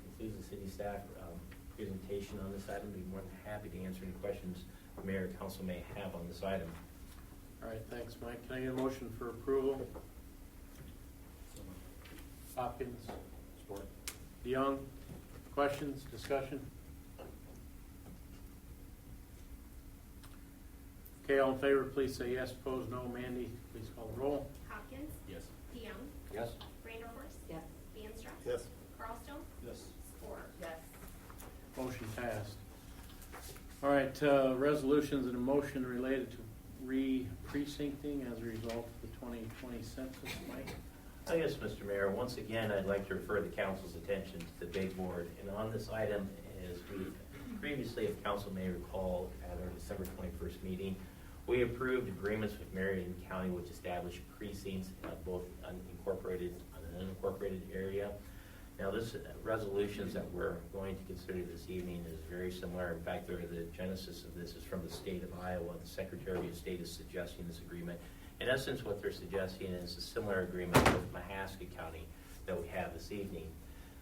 concludes the city staff presentation on this item. I'd be more than happy to answer any questions the mayor or council may have on this item. All right, thanks, Mike. Can I get a motion for approval? Hopkins? Support. DeYoung? Questions, discussion? Okay, all in favor, please say yes. Opposed, no. Mandy, please call the roll. Hopkins. Yes. DeYoung. Yes? Vanderhorst. Yes. Danstruck. Yes. Carlstone. Yes. Spore. Yes. Motion passed. All right, resolutions and a motion related to re-precincting as a result of the 2020 census. Mike? Oh, yes, Mr. Mayor. Once again, I'd like to refer the council's attention to the big board. And on this item, as we previously, if council may recall, at our December 21st meeting, we approved agreements with Marion County which establish precincts, both unincorporated and an unincorporated area. Now, this resolutions that we're going to consider this evening is very similar. In fact, the genesis of this is from the state of Iowa. The Secretary of State is suggesting this agreement. In essence, what they're suggesting is a similar agreement with Mahaska County that we have this evening.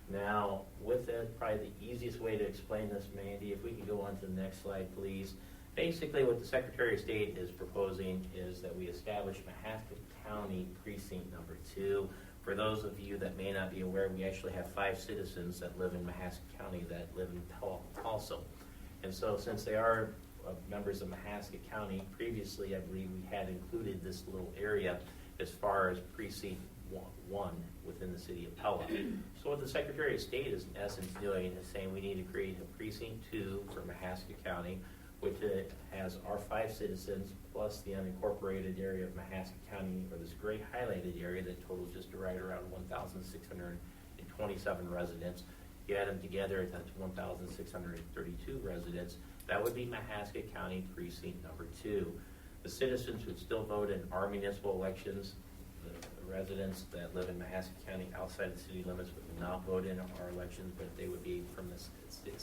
Now, with that, probably the easiest way to explain this, Mandy, if we can go on to the next slide, please. Basically, what the Secretary of State is proposing is that we establish Mahaska County Precinct Number 2. For those of you that may not be aware, we actually have 5 citizens that live in Mahaska County that live in Pella also. And so since they are members of Mahaska County, previously I believe we had included this little area as far as Precinct 1 within the city of Pella. So what the Secretary of State is in essence doing is saying we need to create a Precinct 2 for Mahaska County, which has our 5 citizens plus the unincorporated area of Mahaska County, or this gray highlighted area that totals just right around 1,627 residents. You add them together, that's 1,632 residents. That would be Mahaska County Precinct Number 2. The citizens would still vote in our municipal elections. The residents that live in Mahaska County outside the city limits would not vote in our elections, but they would be from the state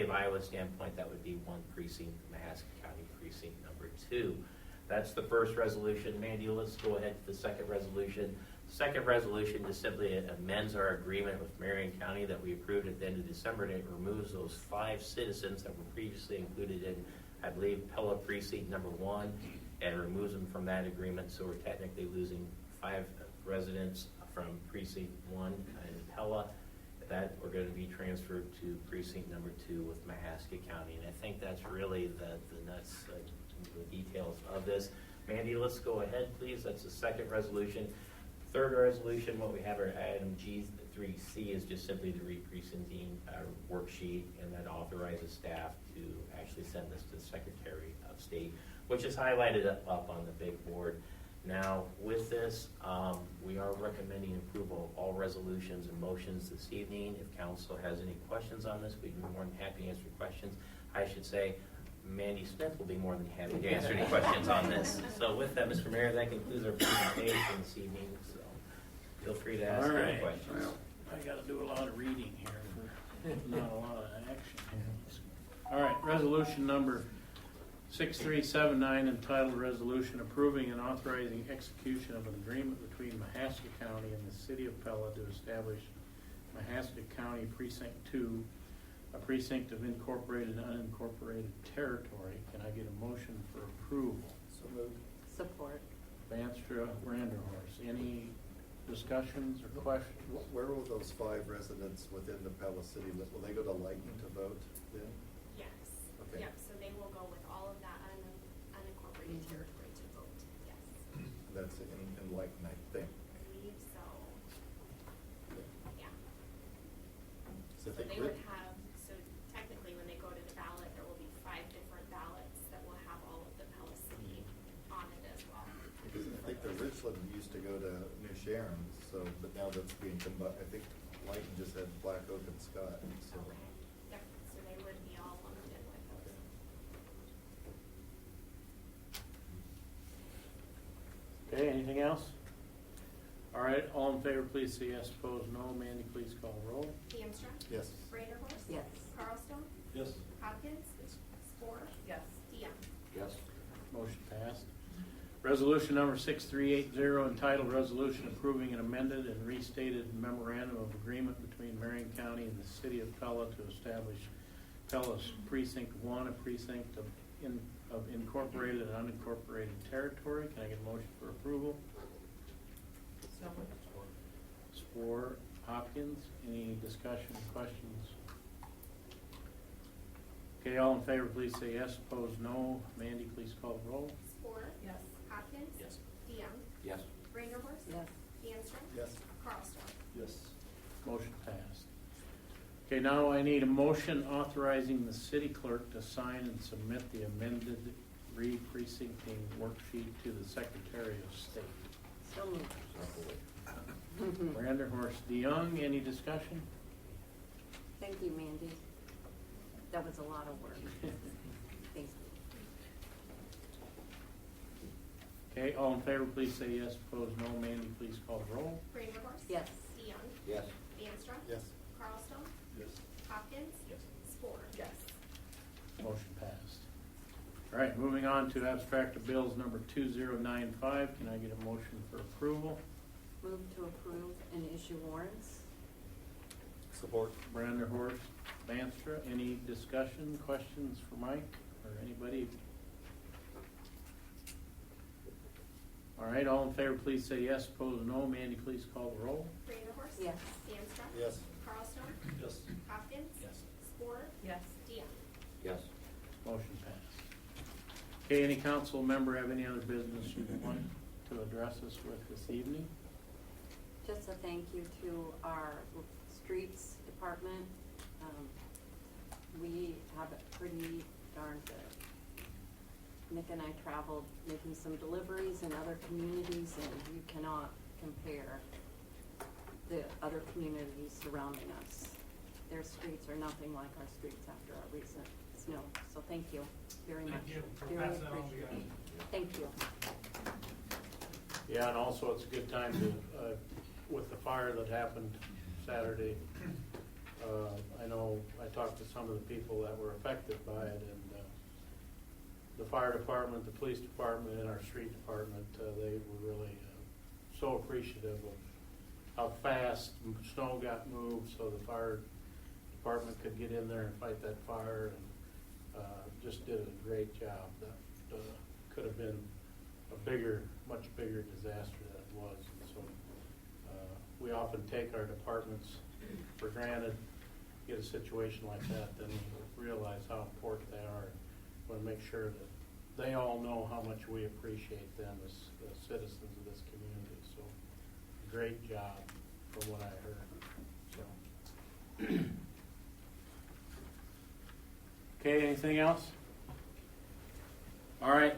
of Iowa standpoint, that would be one precinct, Mahaska County Precinct Number 2. That's the first resolution. Mandy, let's go ahead to the second resolution. The second resolution just simply amends our agreement with Marion County that we approved at the end of December, and it removes those 5 citizens that were previously included in, I believe, Pella Precinct Number 1, and removes them from that agreement. So we're technically losing 5 residents from Precinct 1 in Pella that are going to be transferred to Precinct Number 2 with Mahaska County. And I think that's really the nuts, the details of this. Mandy, let's go ahead, please. That's the second resolution. Third resolution, what we have our item G3C is just simply the re-precincting worksheet, and that authorizes staff to actually send this to the Secretary of State, which is highlighted up on the big board. Now, with this, we are recommending approval of all resolutions and motions this evening. If council has any questions on this, we'd be more than happy to answer questions. I should say, Mandy Smith will be more than happy to answer any questions on this. So with that, Mr. Mayor, that concludes our presentation this evening. So feel free to ask any questions. Well, I got to do a lot of reading here for not a lot of action. All right, resolution number 6379, entitled Resolution Approving and Authorizing Execution of an Agreement between Mahaska County and the City of Pella to establish Mahaska County Precinct 2, a precinct of incorporated and unincorporated territory. Can I get a motion for approval? So moved. Support. Vanstra, Vanderhorst. Any discussions or questions? Where will those 5 residents within the Pella City, will they go to Lighton to vote then? Yes. Lighton, I think. I believe so. Yeah. So I So think they Rich- would have, so technically when they go to the ballot, there will be 5 different ballots that will have all of the Pella City on it as well. Because I think the Richland used to go to New Sharon, so, but now that's being combined. I think Lighton just had Black Oak and Scott, so. Okay. Yep, so they would be all lumped in with those. Okay, anything else? All right, all in favor, please say yes. Opposed, no. Mandy, please call the roll. DeAmstrong? Yes. Reindeerhorst? Yes. Carlstone? Yes. Hopkins? Spore? Yes. DeYoung? Yes. Motion passed. Resolution number 6380, entitled Resolution Approving an Amended and Restated Memorandum of Agreement between Marion County and the City of Pella to establish Pella's Precinct 1, a precinct of incorporated and unincorporated territory. Can I get a motion for approval? So moved. Spore, Hopkins, any discussion, questions? Okay, all in favor, please say yes. Opposed, no. Mandy, please call the roll. Spore? Yes. Hopkins? Yes. DeYoung? Yes. Reindeerhorst? Yes. DeAmstrong? Yes. Carlstone? Yes. Motion passed. Okay, now I need a motion authorizing the city clerk to sign and submit the amended re-precincting worksheet to the Secretary of State. So moved. Branderhorst DeYoung, any discussion? Thank you, Mandy. That was a lot of work. Thank you. Okay, all in favor, please say yes. Opposed, no. Mandy, please call the roll. Reindeerhorst? Yes. DeYoung? Yes. DeAmstrong? Yes. Carlstone? Yes. Hopkins? Yes. Spore? Yes. Motion passed. All right, moving on to abstract of bills number 2095. Can I get a motion for approval? Move to approve and issue warrants. Support. Branderhorst, Vanstra, any discussion, questions for Mike or anybody? All right, all in favor, please say yes. Opposed, no. Mandy, please call the roll. Reindeerhorst? Yes. DeAmstrong? Yes. Carlstone? Yes. Hopkins? Yes. Spore? Yes. DeYoung? Yes. Motion passed. Okay, any council member have any other business you want to address us with this evening? Just a thank you to our streets department. We have it pretty darn good. Nick and I traveled making some deliveries in other communities, and you cannot compare the other communities surrounding us. Their streets are nothing like our streets after our recent snow. So thank you very much. Thank you for Very passing that on to appreciated. guys. Thank you. Yeah, and also it's a good time to, with the fire that happened Saturday, I know I talked to some of the people that were affected by it, and the fire department, the police department, and our street department, they were really so appreciative of how fast snow got moved so the fire department could get in there and fight that fire, and just did a great job. That could have been a bigger, much bigger disaster than it was. And so we often take our departments for granted. Get a situation like that, then we realize how important they are. We want to make sure that they all know how much we appreciate them as citizens of this community. So, great job from what I heard. So, okay, anything else? All right.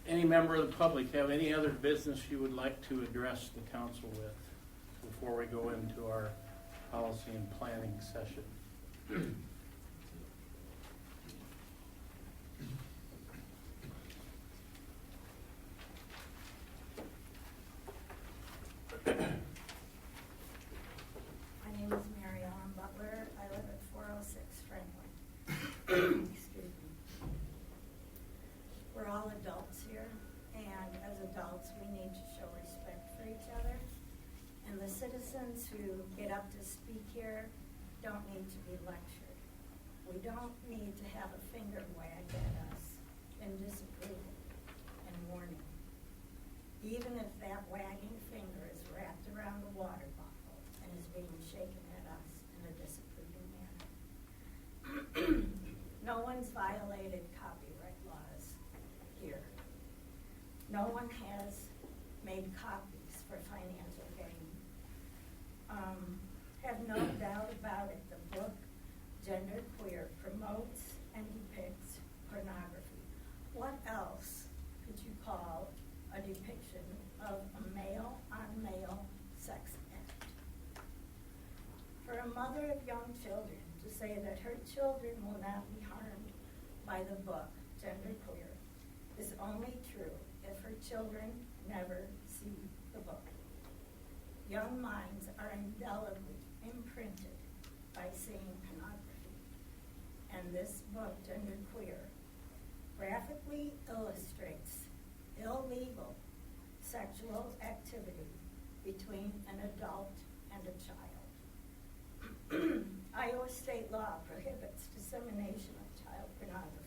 Any member of the public have any other business you would like to address the council with before we go into our policy and planning session? My name is Mary Ellen Butler. I live at 406 Franklin. Excuse me. We're all adults here, and as adults, we need to show respect for each other. And the citizens who get up to speak here don't need to be lectured. We don't need to have a finger wagged at us in disapproval and warning. Even if that wagging finger is wrapped around a water bottle and is being shaken at us in a disapproving manner. No one's violated copyright laws here. No one has made copies for financial gain. Have no doubt about it, the book Genderqueer promotes and depicts pornography. What else could you call a depiction of a male-on-male sex act? For a mother of young children to say that her children will not be harmed by the book Genderqueer is only true if her children never see the book. Young minds are indelibly imprinted by seeing pornography. And this book, Genderqueer, graphically illustrates illegal sexual activity between an adult and a child. Iowa state law prohibits dissemination of child pornography.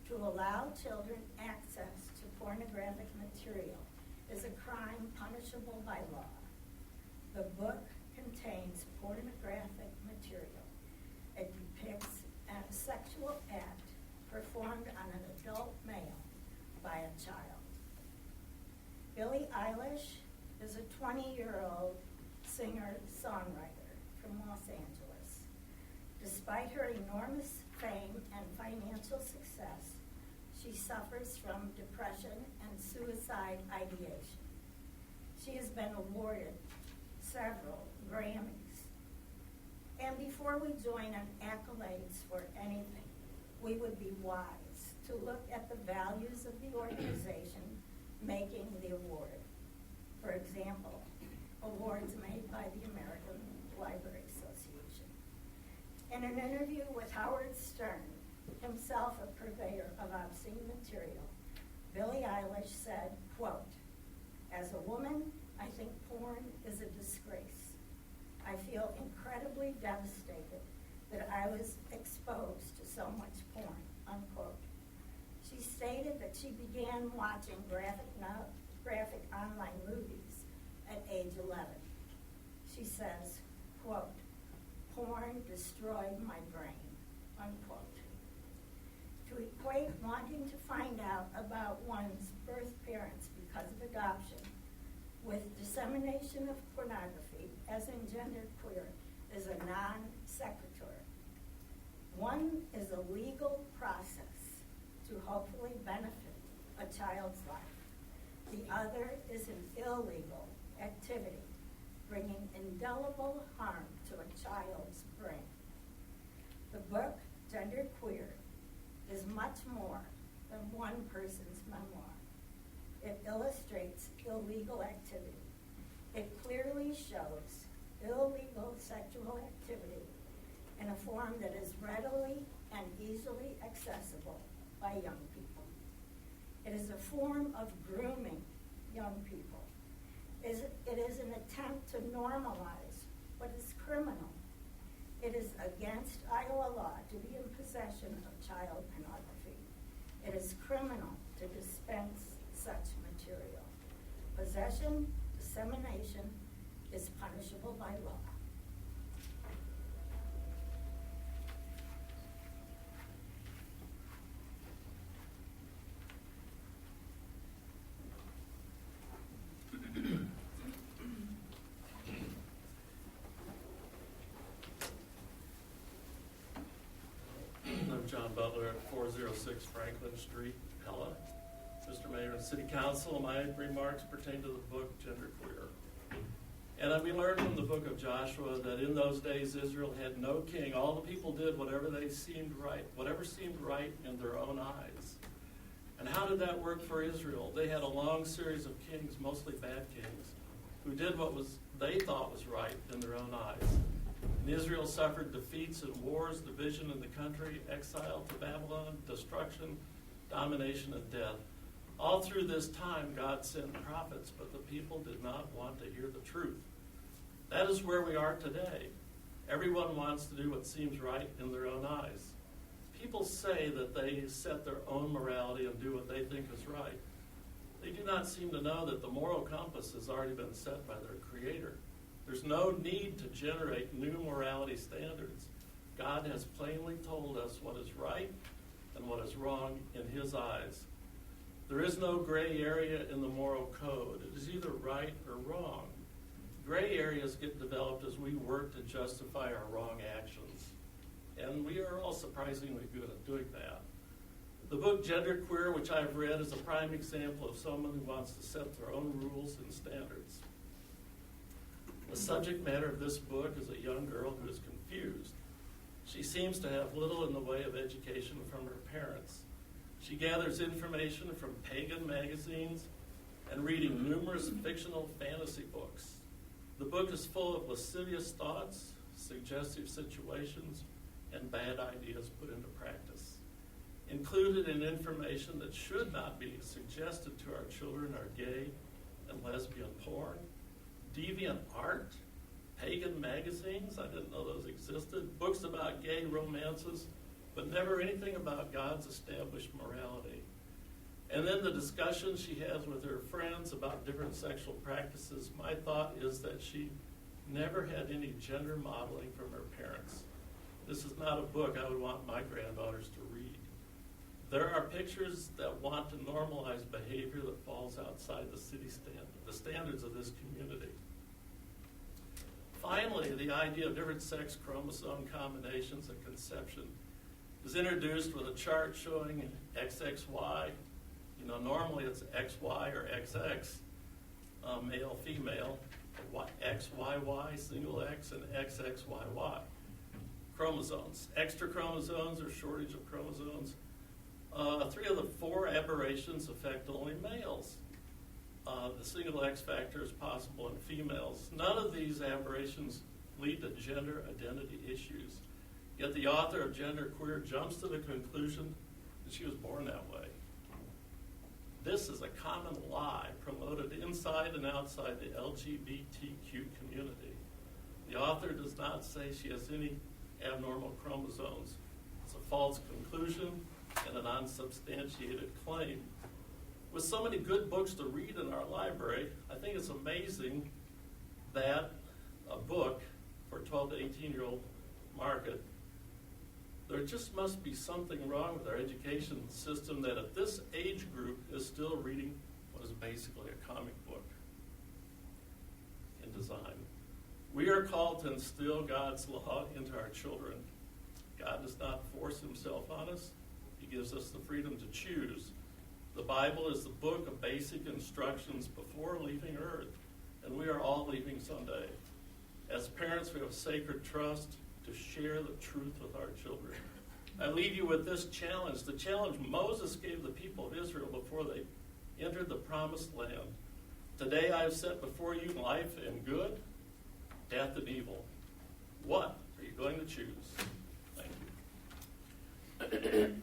To allow children access to pornographic material is a crime punishable by law. The book contains pornographic material. It depicts a sexual act performed on an adult male by a child. Billie Eilish is a 20-year-old singer-songwriter from Los Angeles. Despite her enormous fame and financial success, she suffers from depression and suicide ideation. She has been awarded several Grammys. And before we join in accolades for anything, we would be wise to look at the values of the organization making the award. For example, awards made by the American Library Association. In an interview with Howard Stern, himself a purveyor of obscene material, Billie Eilish said, quote, "As a woman, I think porn is a disgrace. I feel incredibly devastated that I was exposed to so much porn," unquote. She stated that she began watching graphic online movies at age 11. She says, quote, "Porn destroyed my brain," unquote. To equate wanting to find out about one's birth parents because of adoption with dissemination of pornography, as in Genderqueer, is a non sequitur. One is a legal process to hopefully benefit a child's life. The other is an illegal activity bringing indelible harm to a child's brain. The book, Genderqueer, is much more than one person's memoir. It illustrates illegal activity. It clearly shows illegal sexual activity in a form that is readily and easily accessible by young people. It is a form of grooming young people. It is an attempt to normalize what is criminal. It is against Iowa law to be in possession of child pornography. It is criminal to dispense such material. Possession, dissemination is punishable by law. I'm John Butler at 406 Franklin Street, Pella. Mr. Mayor and City Council, my remarks pertain to the book Genderqueer. And we learned from the book of Joshua that in those days Israel had no king. All the people did whatever seemed right in their own eyes. And how did that work for Israel? They had a long series of kings, mostly bad kings, who did what they thought was right in their own eyes. And Israel suffered defeats and wars, division in the country, exile to Babylon, destruction, domination, and death. All through this time, God sent prophets, but the people did not want to hear the truth. That is where we are today. Everyone wants to do what seems right in their own eyes. People say that they set their own morality and do what they think is right. They do not seem to know that the moral compass has already been set by their Creator. There's no need to generate new morality standards. God has plainly told us what is right and what is wrong in His eyes. There is no gray area in the moral code. It is either right or wrong. Gray areas get developed as we work to justify our wrong actions. And we are all surprisingly good at doing that. The book Genderqueer, which I've read, is a prime example of someone who wants to set their own rules and standards. The subject matter of this book is a young girl who is confused. She seems to have little in the way of education from her parents. She gathers information from pagan magazines and reading numerous fictional fantasy books. The book is full of lascivious thoughts, suggestive situations, and bad ideas put into practice. Included in information that should not be suggested to our children are gay and lesbian porn, deviant art, pagan magazines, I didn't know those existed, books about gay romances, but never anything about God's established morality. And then the discussion she has with her friends about different sexual practices, my thought is that she never had any gender modeling from her parents. This is not a book I would want my granddaughters to read. There are pictures that want to normalize behavior that falls outside the the standards of this community. Finally, the idea of different sex chromosome combinations at conception is introduced with a chart showing XXY. You know, normally it's XY or XX, male, female, XYY, single X, and XXYY. Chromosomes. Extra chromosomes or shortage of chromosomes. 3 of the 4 aberrations affect only males. The single X factor is possible in females. None of these aberrations lead to gender identity issues. Yet the author of Genderqueer jumps to the conclusion that she was born that way. This is a common lie promoted inside and outside the LGBTQ community. The author does not say she has any abnormal chromosomes. It's a false conclusion and an unsubstantiated claim. With so many good books to read in our library, I think it's amazing that a book for 12 to 18-year-old market, there just must be something wrong with our education system that at this age group is still reading what is basically a comic book in design. We are called to instill God's law into our children. God does not force himself on us. He gives us the freedom to choose. The Bible is the book of basic instructions before leaving earth, and we are all leaving someday. As parents, we have a sacred trust to share the truth with our children. I leave you with this challenge, the challenge Moses gave the people of Israel before they entered the promised land. Today I have set before you life and good, death and evil. What are you going to choose? Thank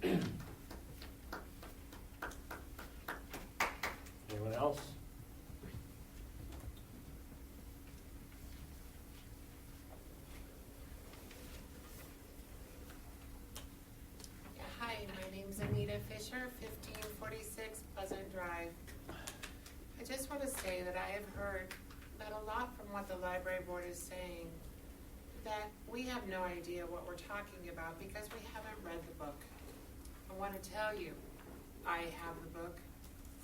you. Anyone else? Hi, my name's Anita Fisher, 1546 Pleasant Drive. I just want to say that I have heard that a lot from what the library board is saying, that we have no idea what we're talking about because we haven't read the book. I want to tell you, I have the book.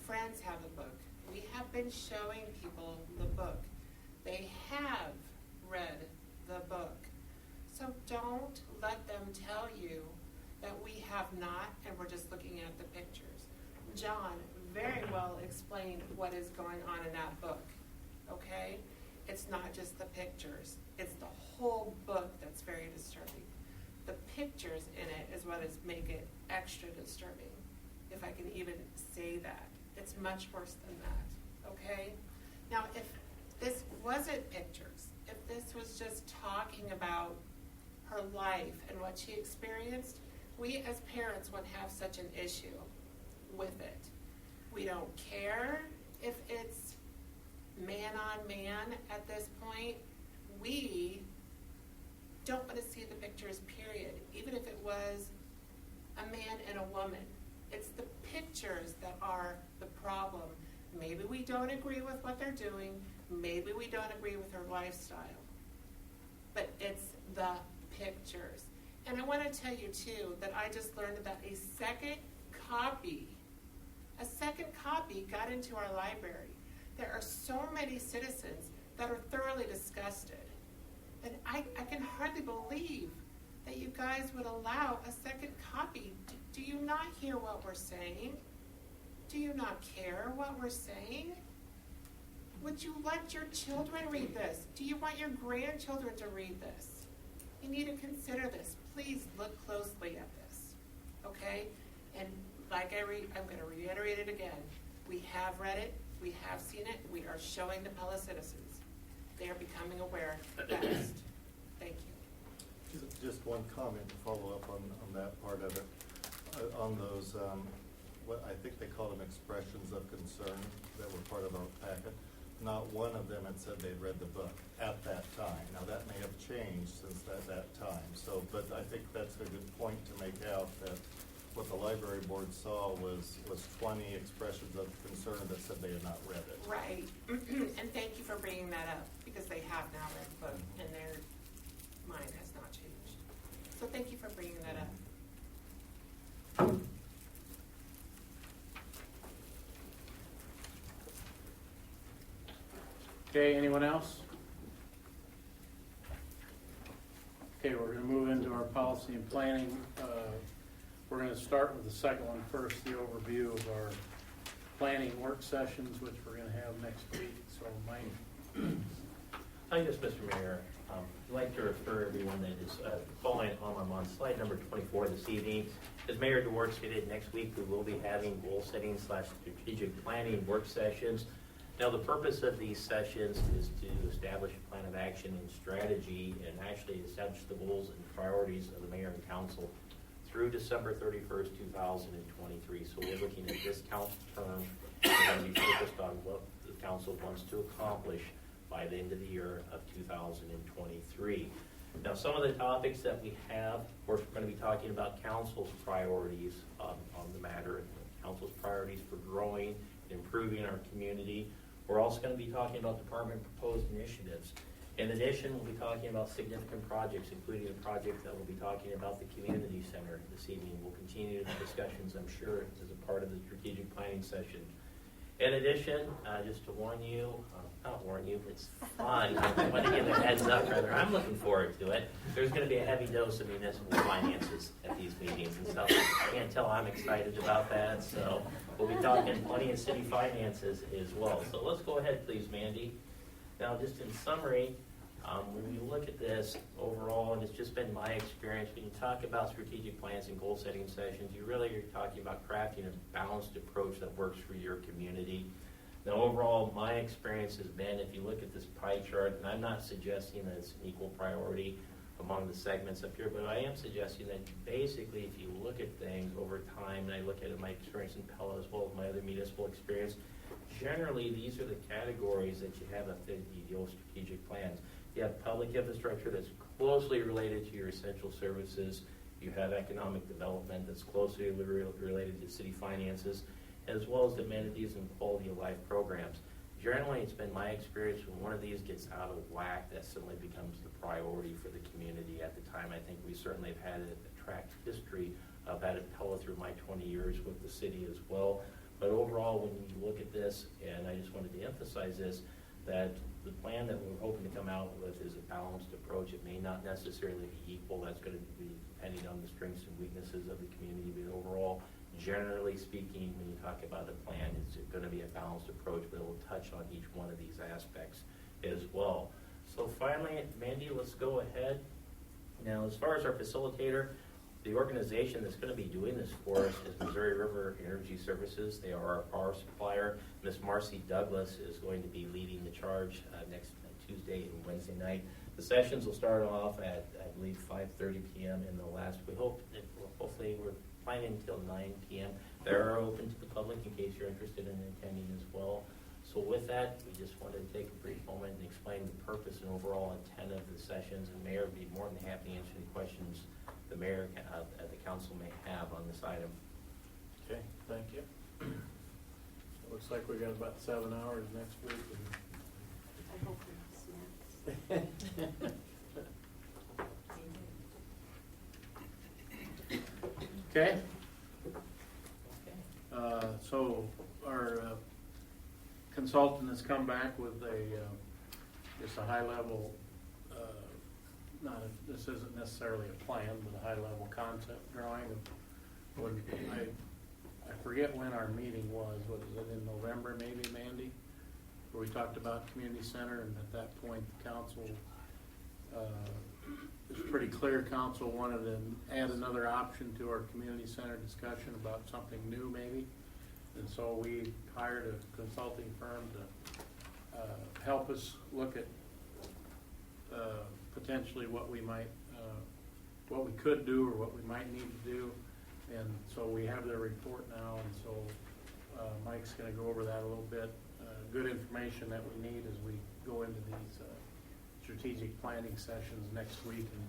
Friends have the book. We have been showing people the book. They have read the book. So don't let them tell you that we have not and we're just looking at the pictures. John very well explained what is going on in that book, okay? It's not just the pictures. It's the whole book that's very disturbing. The pictures in it is what is make it extra disturbing, if I can even say that. It's much worse than that, okay? Now, if this wasn't pictures, if this was just talking about her life and what she experienced, we as parents would have such an issue with it. We don't care if it's man on man at this point. We don't want to see the pictures, period, even if it was a man and a woman. It's the pictures that are the problem. Maybe we don't agree with what they're doing. Maybe we don't agree with her lifestyle. But it's the pictures. And I want to tell you, too, that I just learned that a second copy A second copy got into our library. There are so many citizens that are thoroughly disgusted. And I can hardly believe that you guys would allow a second copy. Do you not hear what we're saying? Do you not care what we're saying? Would you let your children read this? Do you want your grandchildren to read this? You need to consider this. Please look closely at this, okay? And like I'm going to reiterate it again. We have read it. We have seen it. We are showing the Pella citizens. They are becoming aware fast. Thank you. Just one comment to follow up on that part of it. On those, what I think they call them expressions of concern that were part of our packet. Not one of them had said they'd read the book at that time. Now that may have changed since that time. So, but I think that's a good point to make out that what the library board saw was 20 expressions of concern that said they had not read it. Right. And thank you for bringing that up, because they have now read the book and their mind has not changed. So thank you for bringing that up. Okay, anyone else? Okay, we're going to move into our policy and planning. We're going to start with the second one first, the overview of our planning work sessions, which we're going to have next week. So, Mike. Hi, yes, Mr. Mayor. I'd like to refer everyone that is following along on slide number 24 this evening. As Mayor DeWart stated, next week we will be having goal setting / strategic planning work sessions. Now, the purpose of these sessions is to establish a plan of action and strategy and actually establish the goals and priorities of the mayor and council through December 31st, 2023. So we're looking at this council term. We're going to be focused on what the council wants to accomplish by the end of the year of 2023. Now, some of the topics that we have, of course, we're going to be talking about council's priorities on the matter, council's priorities for growing and improving our community. We're also going to be talking about department proposed initiatives. In addition, we'll be talking about significant projects, including a project that we'll be talking about the community center this evening. We'll continue the discussions, I'm sure, as a part of the strategic planning session. In addition, just to warn you, not warn you, it's fun. I want to give a heads up, rather. I'm looking forward to it. There's going to be a heavy dose of municipal finances at these meetings, and so I can't tell I'm excited about that. So we'll be talking plenty of city finances as well. So let's go ahead, please, Mandy. Now, just in summary, when you look at this overall, and it's just been my experience, when you talk about strategic plans and goal setting sessions, you really are talking about crafting a balanced approach that works for your community. Now, overall, my experience has been, if you look at this pie chart, and I'm not suggesting that it's an equal priority among the segments up here, but I am suggesting that basically, if you look at things over time, and I look at my experience in Pella as well as my other municipal experience, generally, these are the categories that you have in the strategic plans. You have public infrastructure that's closely related to your essential services. You have economic development that's closely related to city finances, as well as amenities and quality of life programs. Generally, it's been my experience when one of these gets out of whack, that suddenly becomes the priority for the community at the time. I think we certainly have had a track history of that at Pella through my 20 years with the city as well. But overall, when you look at this, and I just wanted to emphasize this, that the plan that we're hoping to come out with is a balanced approach. It may not necessarily be equal. That's going to be depending on the strengths and weaknesses of the community. But overall, generally speaking, when you talk about a plan, it's going to be a balanced approach, but it will touch on each one of these aspects as well. So finally, Mandy, let's go ahead. Now, as far as our facilitator, the organization that's going to be doing this for us is Missouri River Energy Services. They are our power supplier. Miss Marcy Douglas is going to be leading the charge next Tuesday and Wednesday night. The sessions will start off at, I believe, 5:30 p.m. in the last. We hope that hopefully we're planning until 9 p.m. They are open to the public in case you're interested in attending as well. So with that, we just wanted to take a brief moment and explain the purpose and overall intent of the sessions. And Mayor would be more than happy to answer any questions the mayor at the council may have on this item. Okay, thank you. Looks like we got about 7 hours next week. I hope we have snacks. Okay. So our consultant has come back with just a high-level, this isn't necessarily a plan, but a high-level concept drawing of when I forget when our meeting was it in November maybe, Mandy? Where we talked about community center, and at that point the council, it was pretty clear council wanted to add another option to our community center discussion about something new maybe. And so we hired a consulting firm to help us look at potentially what we could do or what we might need to do. And so we have their report now, and so Mike's going to go over that a little bit. Good information that we need as we go into these strategic planning sessions next week and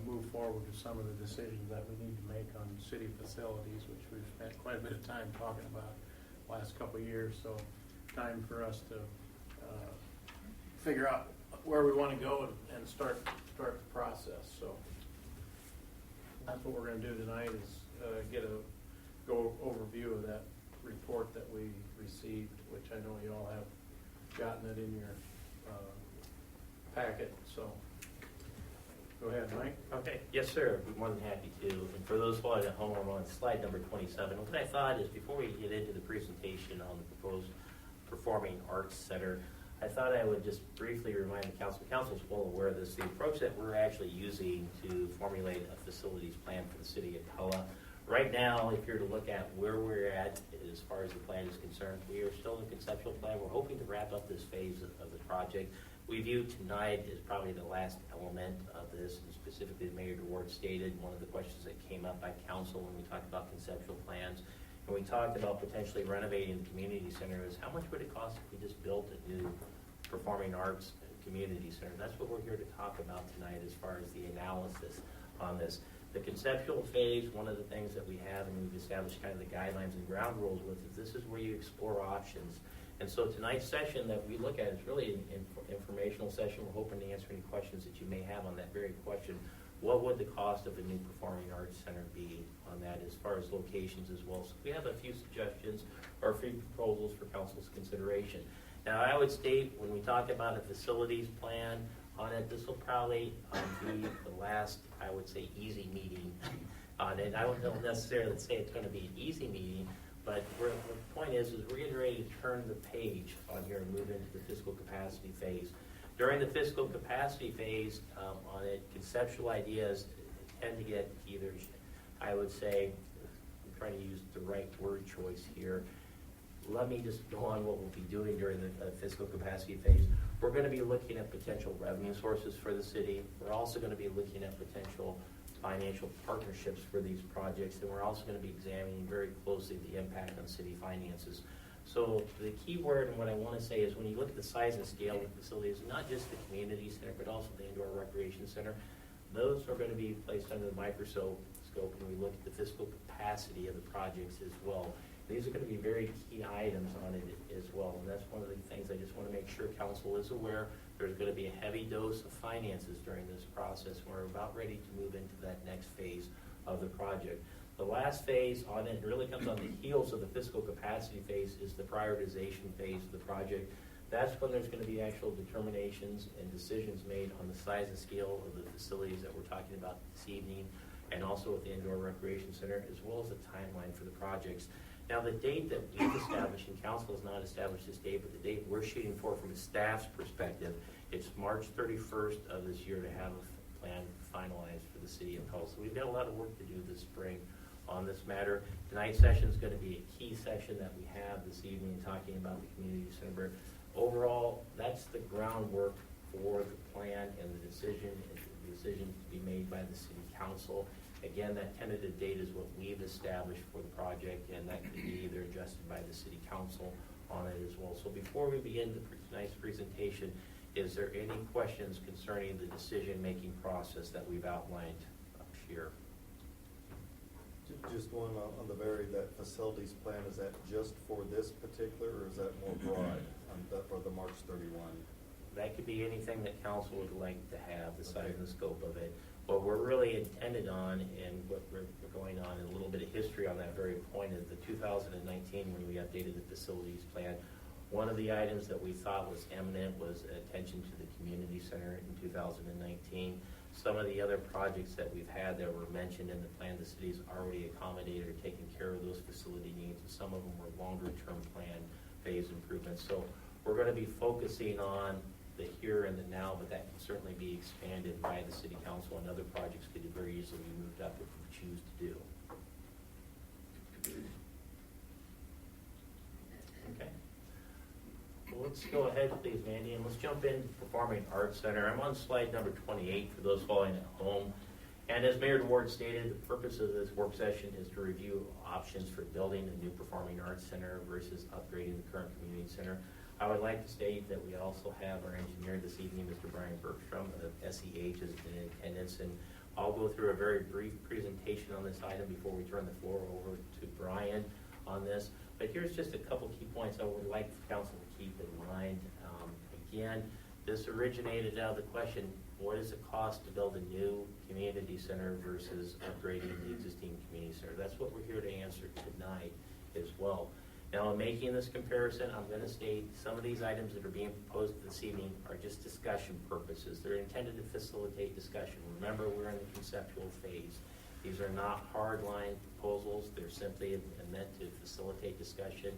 move forward to some of the decisions that we need to make on city facilities, which we've spent quite a bit of time talking about the last couple of years. So time for us to figure out where we want to go and start the process. So that's what we're going to do tonight is go overview of that report that we received, which I know you all have gotten it in your packet. So go ahead, Mike. Okay, yes, sir. I'd be more than happy to. And for those following at home, I'm on slide number 27. What I thought is before we get into the presentation on the proposed Performing Arts Center, I thought I would just briefly remind the council. The council's well aware of this. The approach that we're actually using to formulate a facilities plan for the city of Pella. Right now, if you're to look at where we're at as far as the plan is concerned, we are still in the conceptual plan. We're hoping to wrap up this phase of the project. We view tonight as probably the last element of this, and specifically the Mayor DeWard stated one of the questions that came up by council when we talked about conceptual plans. And we talked about potentially renovating the community center is how much would it cost if we just built a new performing arts community center? That's what we're here to talk about tonight as far as the analysis on this. The conceptual phase, one of the things that we have and we've established kind of the guidelines and ground rules with is this is where you explore options. And so tonight's session that we look at is really an informational session. We're hoping to answer any questions that you may have on that very question. What would the cost of a new performing arts center be on that as far as locations as well? So we have a few suggestions or a few proposals for council's consideration. Now I would state when we talk about a facilities plan on it, this will probably be the last, I would say, easy meeting on it. I don't necessarily say it's going to be an easy meeting, but the point is we're getting ready to turn the page on here and move into the fiscal capacity phase. During the fiscal capacity phase on it, conceptual ideas tend to get either, I would say, I'm trying to use the right word choice here. Let me just go on what we'll be doing during the fiscal capacity phase. We're going to be looking at potential revenue sources for the city. We're also going to be looking at potential financial partnerships for these projects, and we're also going to be examining very closely the impact on city finances. So the key word and what I want to say is when you look at the size and scale of the facilities, not just the community center, but also the indoor recreation center, those are going to be placed under the microscope when we look at the fiscal capacity of the projects as well. These are going to be very key items on it as well, and that's one of the things I just want to make sure council is aware. There's going to be a heavy dose of finances during this process. We're about ready to move into that next phase of the project. The last phase on it really comes on the heels of the fiscal capacity phase is the prioritization phase of the project. That's when there's going to be actual determinations and decisions made on the size and scale of the facilities that we're talking about this evening, and also with the indoor recreation center, as well as the timeline for the projects. Now, the date that we've established, and council has not established this date, but the date we're shooting for from a staff's perspective, it's March 31st of this year to have a plan finalized for the city of Pella. So we've got a lot of work to do this spring on this matter. Tonight's session is going to be a key session that we have this evening talking about the community center. Overall, that's the groundwork for the plan and the decision to be made by the city council. Again, that tentative date is what we've established for the project, and that could be either adjusted by the city council on it as well. So before we begin tonight's presentation, is there any questions concerning the decision-making process that we've outlined up here? Just one on the that facilities plan, is that just for this particular, or is that more broad for the March 31? That could be anything that council would like to have, the size and the scope of it. What we're really intended on, and what we're going on, and a little bit of history on that very point, is the 2019, when we updated the facilities plan, one of the items that we thought was eminent was attention to the community center in 2019. Some of the other projects that we've had that were mentioned in the plan, the city's already accommodated or taken care of those facility needs, and some of them were longer-term plan phase improvements. So we're going to be focusing on the here and the now, but that can certainly be expanded by the city council, and other projects could very easily be moved up if we choose to do. Okay. Well, let's go ahead, please, Mandy, and let's jump in Performing Arts Center. I'm on slide number 28 for those following at home. And as Mayor DeWard stated, the purpose of this work session is to review options for building a new Performing Arts Center versus upgrading the current community center. I would like to state that we also have our engineer this evening, Mr. Brian Bergstrom of SEH, is in attendance, and I'll go through a very brief presentation on this item before we turn the floor over to Brian on this. But here's just a couple key points I would like the council to keep in mind. Again, this originated out of the question, what does it cost to build a new community center versus upgrading the existing community center? That's what we're here to answer tonight as well. Now, in making this comparison, I'm going to state some of these items that are being proposed this evening are just discussion purposes. They're intended to facilitate discussion. Remember, we're in the conceptual phase. These are not hardline proposals. They're simply meant to facilitate discussion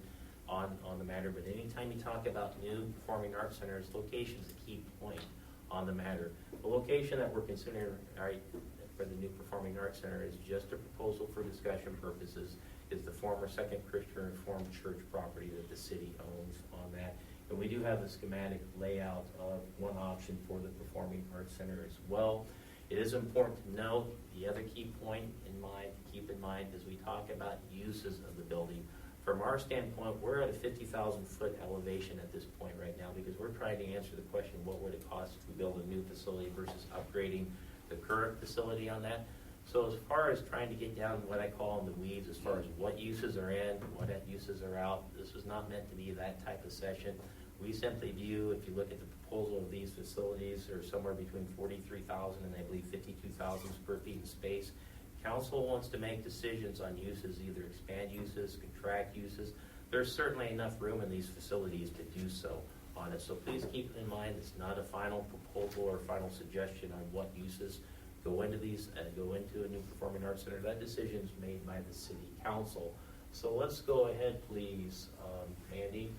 on the matter. But anytime you talk about new performing arts centers, location is a key point on the matter. The location that we're considering for the new performing arts center is just a proposal for discussion purposes, is the former Second Christian Reformed Church property that the city owns on that. And we do have the schematic layout of one option for the performing arts center as well. It is important to note the other key point keep in mind as we talk about uses of the building. From our standpoint, we're at a 50,000 foot elevation at this point right now because we're trying to answer the question, what would it cost to build a new facility versus upgrading the current facility on that? So as far as trying to get down what I call in the weeds, as far as what uses are in, what uses are out, this was not meant to be that type of session. We simply view, if you look at the proposal of these facilities, they're somewhere between 43,000 and I believe 52,000 square feet of space. Council wants to make decisions on uses, either expand uses, contract uses. There's certainly enough room in these facilities to do so on it. So please keep in mind it's not a final proposal or final suggestion on what uses go into these, go into a new performing arts center. That decision is made by the city council. So let's go ahead, please, Mandy.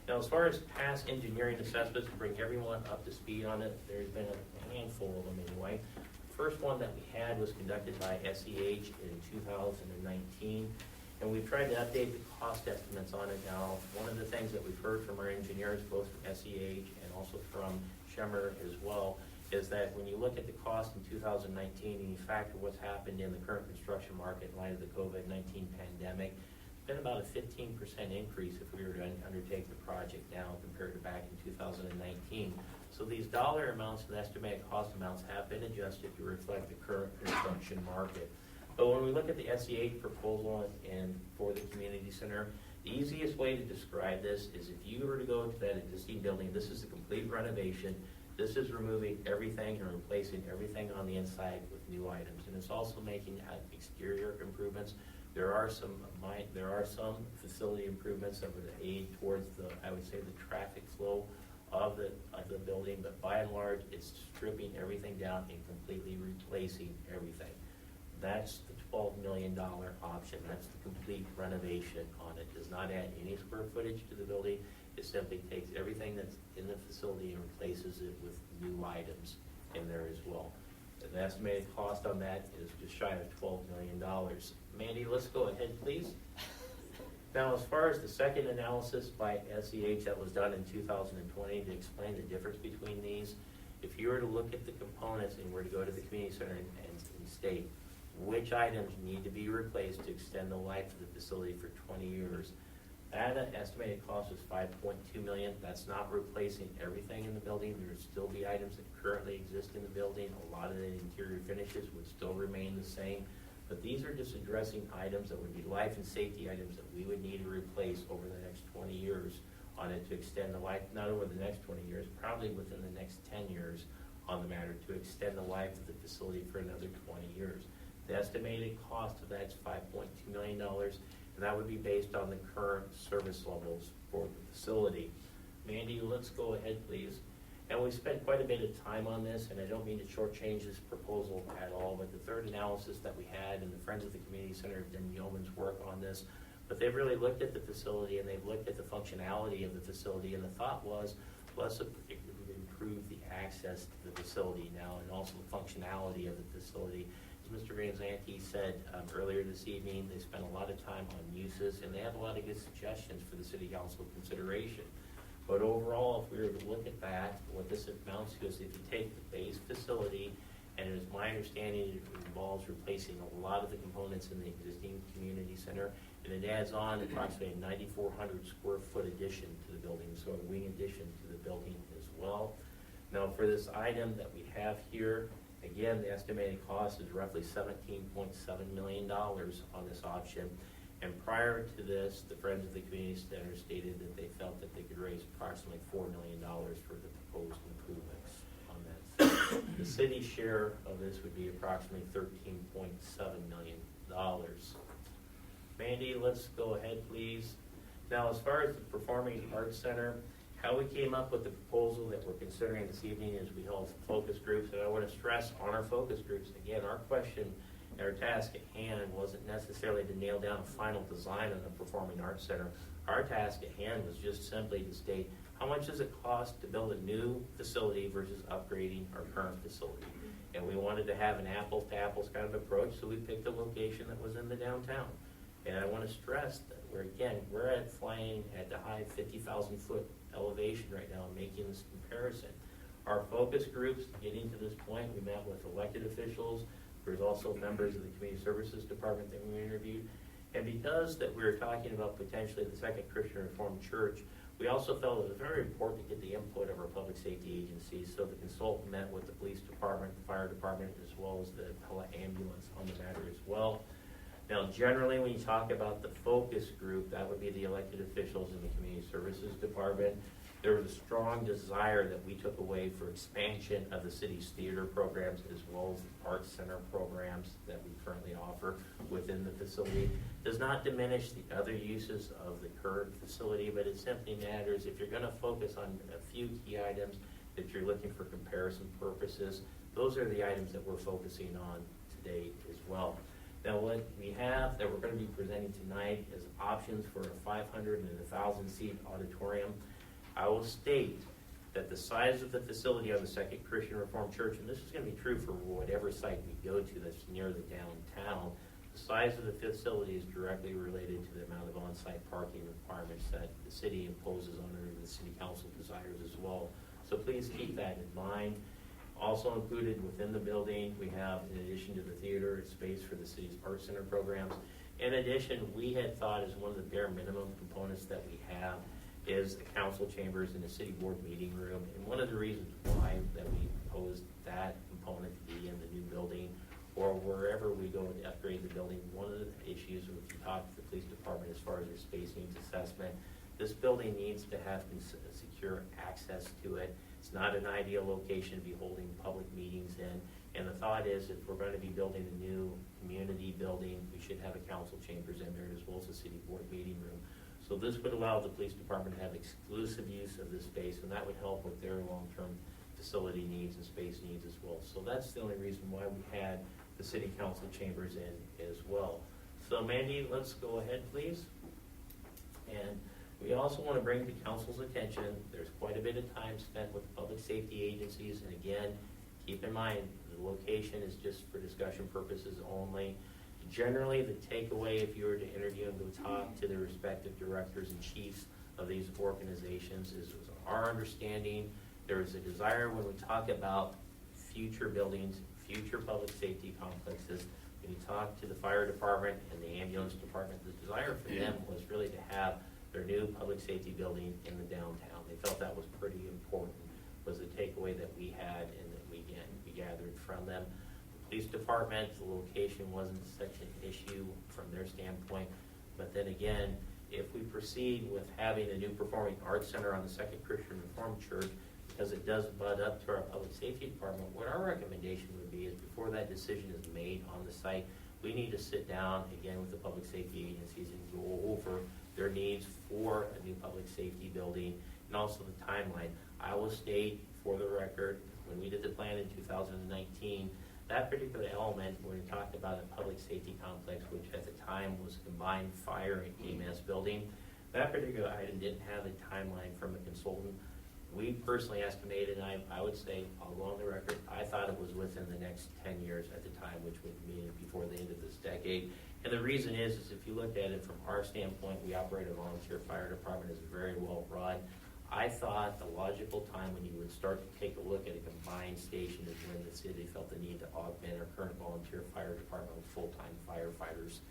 Now, as far as past engineering assessments, to bring everyone up to speed on it, there's been a handful of them anyway. The first one that we had was conducted by SEH in 2019, and we've tried to update the cost estimates on it now. One of the things that we've heard from our engineers, both from SEH and also from Schemmer as well, is that when you look at the cost in 2019 and you factor what's happened in the current construction market in light of the COVID-19 pandemic, it's been about a 15% increase if we were to undertake the project now compared to back in 2019. So these dollar amounts and estimated cost amounts have been adjusted to reflect the current construction market. But when we look at the SEH proposal and for the community center, the easiest way to describe this is if you were to go to that existing building, this is a complete renovation. This is removing everything and replacing everything on the inside with new items. And it's also making exterior improvements. There are some facility improvements that would aid towards I would say, the traffic flow of the building, but by and large, it's stripping everything down and completely replacing everything. That's the $12 million option. That's the complete renovation on it. Does not add any square footage to the building. It simply takes everything that's in the facility and replaces it with new items in there as well. The estimated cost on that is just shy of $12 million. Mandy, let's go ahead, please. Now, as far as the second analysis by SEH that was done in 2020 to explain the difference between these, if you were to look at the components and were to go to the community center and state which items need to be replaced to extend the life of the facility for 20 years, that estimated cost was $5.2 million. That's not replacing everything in the building. There would still be items that currently exist in the building. A lot of the interior finishes would still remain the same. But these are just addressing items that would be life and safety items that we would need to replace over the next 20 years on it to extend the life, not over the next 20 years, probably within the next 10 years on the matter to extend the life of the facility for another 20 years. The estimated cost of that is $5.2 million, and that would be based on the current service levels for the facility. Mandy, let's go ahead, please. And we spent quite a bit of time on this, and I don't mean to shortchange this proposal at all, but the third analysis that we had, and the Friends of the Community Center have done yeoman's work on this, but they've really looked at the facility and they've looked at the functionality of the facility, and the thought was, let's improve the access to the facility now and also the functionality of the facility. As Mr. Van Zandt said earlier this evening, they spent a lot of time on uses, and they have a lot of good suggestions for the City Council consideration. But overall, if we were to look at that, what this amounts to is if you take the base facility, and it is my understanding it involves replacing a lot of the components in the existing community center, and it adds on approximately a 9,400 square foot addition to the building, so a wing addition to the building as well. Now for this item that we have here, again, the estimated cost is roughly $17.7 million on this option. And prior to this, the Friends of the Community Center stated that they felt that they could raise approximately $4 million for the proposed improvements on that. The city's share of this would be approximately $13.7 million. Mandy, let's go ahead, please. Now, as far as the Performing Arts Center, how we came up with the proposal that we're considering this evening is we held focus groups, and I want to stress on our focus groups, again, our question, our task at hand wasn't necessarily to nail down a final design on the Performing Arts Center. Our task at hand was just simply to state how much does it cost to build a new facility versus upgrading our current facility. And we wanted to have an apples to apples kind of approach, so we picked a location that was in the downtown. And I want to stress that we're at flying at the high 50,000 foot elevation right now, making this comparison. Our focus groups, getting to this point, we met with elected officials. There's also members of the Community Services Department that we interviewed. And because that we were talking about potentially the Second Christian Reformed Church, we also felt it was very important to get the input of our public safety agencies. So the consultant met with the police department, the fire department, as well as the Pella ambulance on the matter as well. Now, generally, when you talk about the focus group, that would be the elected officials in the Community Services Department. There was a strong desire that we took away for expansion of the city's theater programs as well as the Arts Center programs that we currently offer within the facility. Does not diminish the other uses of the current facility, but it simply matters if you're going to focus on a few key items that you're looking for comparison purposes. Those are the items that we're focusing on today as well. Now, what we have that we're going to be presenting tonight is options for a 500 and 1,000 seat auditorium. I will state that the size of the facility on the Second Christian Reformed Church, and this is going to be true for whatever site we go to that's near the downtown, the size of the facility is directly related to the amount of on-site parking requirements that the city imposes on it, or the city council desires as well. So please keep that in mind. Also included within the building, we have, in addition to the theater, space for the city's Arts Center programs. In addition, we had thought as one of the bare minimum components that we have is the council chambers and the city board meeting room. And one of the reasons why that we proposed that component to be in the new building or wherever we go to upgrade the building, one of the issues when we talk to the police department as far as their space needs assessment, this building needs to have secure access to it. It's not an ideal location to be holding public meetings in. And the thought is if we're going to be building a new community building, we should have a council chambers in there as well as a city board meeting room. So this would allow the police department to have exclusive use of this space, and that would help with their long-term facility needs and space needs as well. So that's the only reason why we had the city council chambers in as well. So Mandy, let's go ahead, please. And we also want to bring to council's attention, there's quite a bit of time spent with public safety agencies, and again, keep in mind, the location is just for discussion purposes only. Generally, the takeaway, if you were to interview and go talk to the respective directors and chiefs of these organizations, is our understanding there is a desire when we talk about future buildings, future public safety complexes, when you talk to the fire department and the ambulance department, the desire for them was really to have their new public safety building in the downtown. They felt that was pretty important, was the takeaway that we had and that we gathered from them. Police department, the location wasn't such an issue from their standpoint. But then again, if we proceed with having a new performing arts center on the Second Christian Reformed Church, because it does butt up to our public safety department, what our recommendation would be is before that decision is made on the site, we need to sit down again with the public safety agencies and go over their needs for a new public safety building and also the timeline. I will state for the record, when we did the plan in 2019, that particular element, when we talked about a public safety complex, which at the time was a combined fire and EMS building, that particular item didn't have a timeline from a consultant. We personally estimated, and I would say, I'll go on the record, I thought it was within the next 10 years at the time, which would mean before the end of this decade. And the reason is if you looked at it from our standpoint, we operate a volunteer fire department, is very well run. I thought the logical time when you would start to take a look at a combined station is when the city felt the need to augment our current volunteer fire department with full-time firefighters.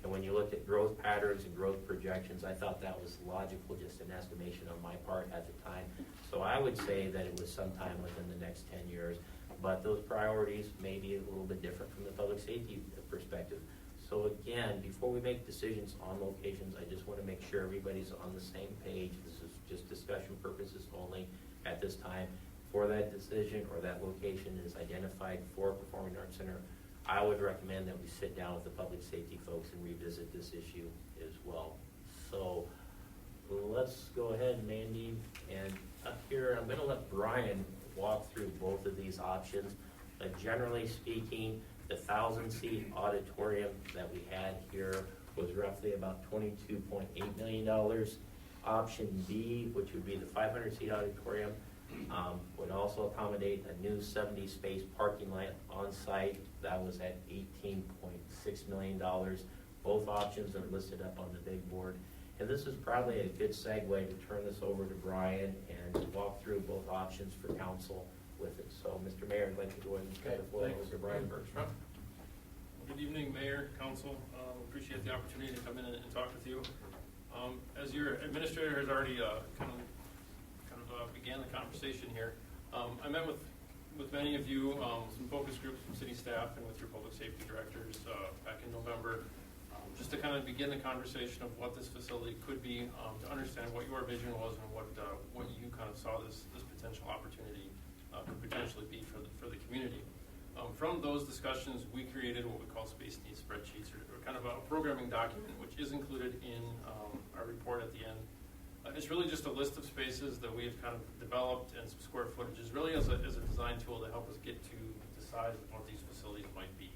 And when you looked at growth patterns and growth projections, I thought that was logical, just an estimation on my part at the time. So I would say that it was sometime within the next 10 years, but those priorities may be a little bit different from the public safety perspective. So again, before we make decisions on locations, I just want to make sure everybody's on the same page. This is just discussion purposes only at this time. For that decision or that location is identified for a performing arts center, I would recommend that we sit down with the public safety folks and revisit this issue as well. So let's go ahead, Mandy, and up here, I'm going to let Brian walk through both of these options. But generally speaking, the 1,000-seat auditorium that we had here was roughly about $22.8 million. Option B, which would be the 500-seat auditorium, would also accommodate a new 70-space parking lot on site. That was at $18.6 million. Both options are listed up on the big board. And this is probably a good segue to turn this over to Brian and walk through both options for council with it. So, Mr. Mayor, I'd like to go ahead and turn the floor over to Brian Bergstrom. Good evening, Mayor, Council. Appreciate the opportunity to come in and talk with you. As your administrator has already began the conversation here, I met with many of you, some focus groups from city staff and with your public safety directors back in November, just to kind of begin the conversation of what this facility could be, to understand what your vision was and what you kind of saw this potential opportunity could potentially be for the community. From those discussions, we created what we call space needs spreadsheets, or kind of a programming document, which is included in our report at the end. It's really just a list of spaces that we've kind of developed and some square footages, really as a design tool to help us get to the size of what these facilities might be.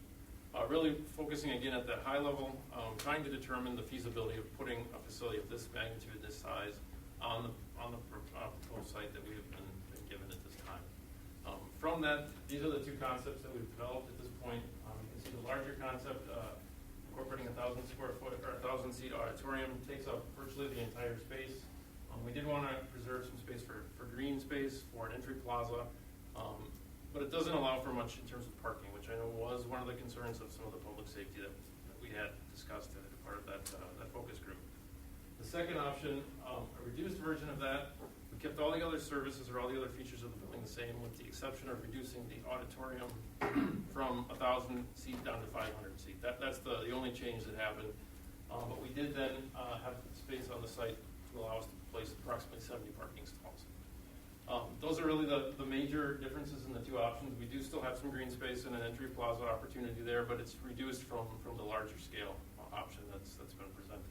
Really focusing again at that high level, trying to determine the feasibility of putting a facility of this magnitude, this size, on the proposed site that we have been given at this time. From that, these are the two concepts that we've developed at this point. You can see the larger concept, incorporating 1,000 square foot or 1,000-seat auditorium, takes up virtually the entire space. We did want to preserve some space for green space, for an entry plaza, but it doesn't allow for much in terms of parking, which I know was one of the concerns of some of the public safety that we had discussed as part of that focus group. The second option, a reduced version of that, we kept all the other services or all the other features of the building the same, with the exception of reducing the auditorium from 1,000 seat down to 500 seat. That's the only change that happened. But we did then have space on the site to allow us to place approximately 70 parking stalls. Those are really the major differences in the two options. We do still have some green space and an entry plaza opportunity there, but it's reduced from the larger scale option that's been presented.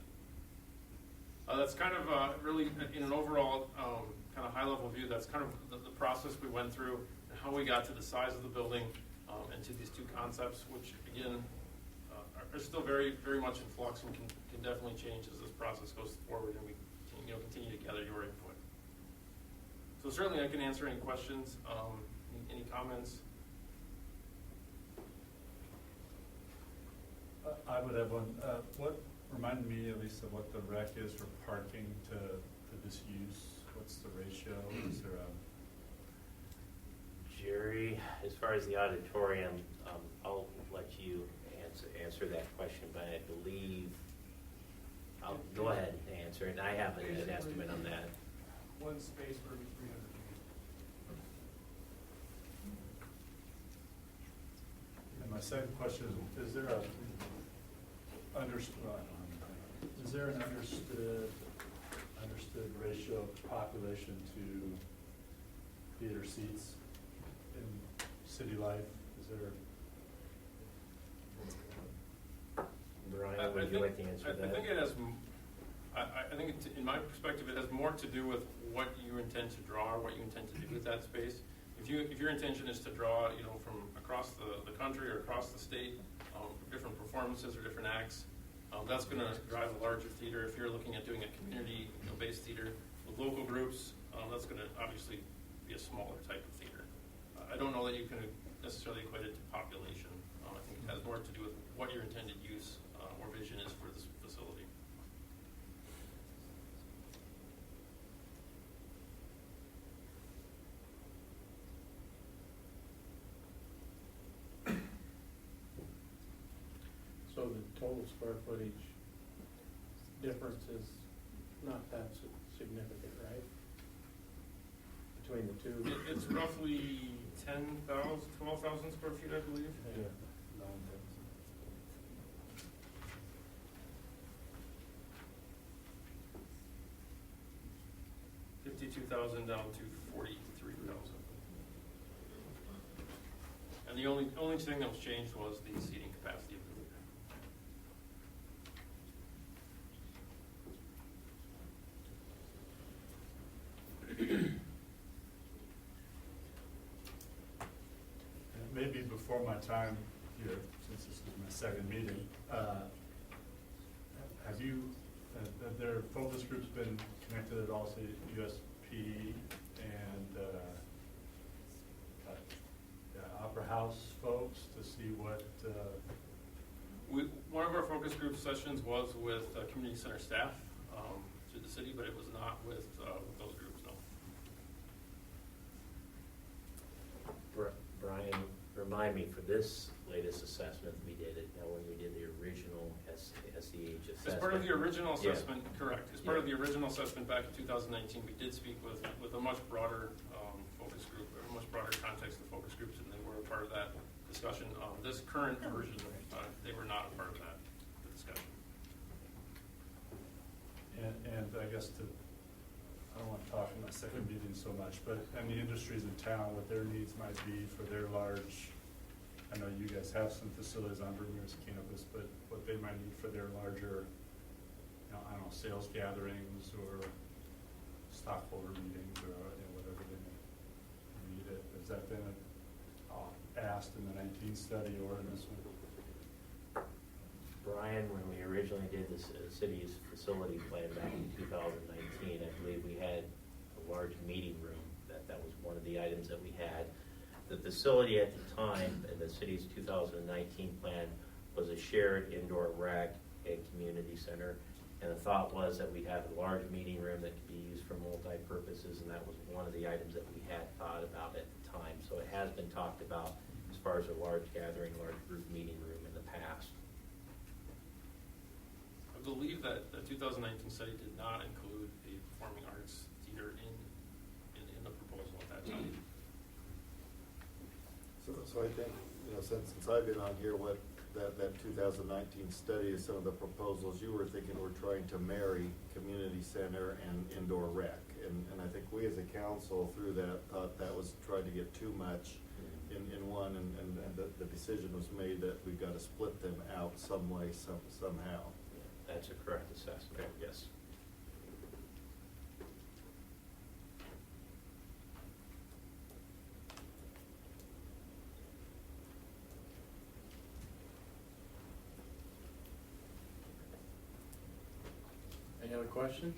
That's kind of really, in an overall kind of high-level view, that's kind of the process we went through and how we got to the size of the building and to these two concepts, which, again, are still very, very much in flux and can definitely change as this process goes forward and we continue to gather your input. So certainly I can answer any questions, any comments. I would have one. Remind me at least of what the rec is for parking to this use. What's the ratio? Is there Jerry, as far as the auditorium, I'll let you answer that question, but I believe I'll go ahead and answer it. I have an estimate on that. One space for every 300 feet. And my second question is there an understood ratio of population to theater seats in city life? Is there? Brian, would you like to answer that? I think it has, I think in my perspective, it has more to do with what you intend to draw, or what you intend to do with that space. If your intention is to draw, from across the country or across the state, different performances or different acts, that's going to drive a larger theater. If you're looking at doing a community-based theater with local groups, that's going to obviously be a smaller type of theater. I don't know that you can necessarily equate it to population. I think it has more to do with what your intended use or vision is for this facility. So the total square footage difference is not that significant, right? Between the two? It's roughly 12,000 square feet, I believe. Yeah. 52,000 down to 43,000. And the only thing that was changed was the seating capacity of the theater. Maybe before my time here, since this is my second meeting, have their focus groups been connected at all to USP and Opera House folks to see what? One of our focus group sessions was with community center staff through the city, but it was not with those groups, no. Brian, remind me, for this latest assessment we did it, now when we did the original SEH assessment. As part of the original assessment, yeah. Correct. As part of the original assessment back in 2019, we did speak with a much broader focus group, or a much broader context of focus groups, and they were a part of that discussion. This current version, they were not a part of that discussion. And I guess I don't want to talk in my second meeting so much, but and the industries in town, what their needs might be for their large, I know you guys have some facilities on Vermeer's campus, but what they might need for their larger, I don't know, sales gatherings or stockholder meetings or whatever they may need it. Has that been asked in the 19 study or in this one? Brian, when we originally did this city's facility plan back in 2019, I believe we had a large meeting room. That was one of the items that we had. The facility at the time in the city's 2019 plan was a shared indoor rec and community center. And the thought was that we'd have a large meeting room that could be used for multi-purposes, and that was one of the items that we had thought about at the time. So it has been talked about as far as a large gathering, large group meeting room in the past. I believe that the 2019 study did not include the performing arts theater in the proposal at that time. So I think, since I've been on here, what that 2019 study is some of the proposals you were thinking were trying to marry community center and indoor rec. And I think we as a council through that thought that was trying to get too much in one, and the decision was made that we've got to split them out some way, somehow. That's a correct assessment, yes. Any other questions?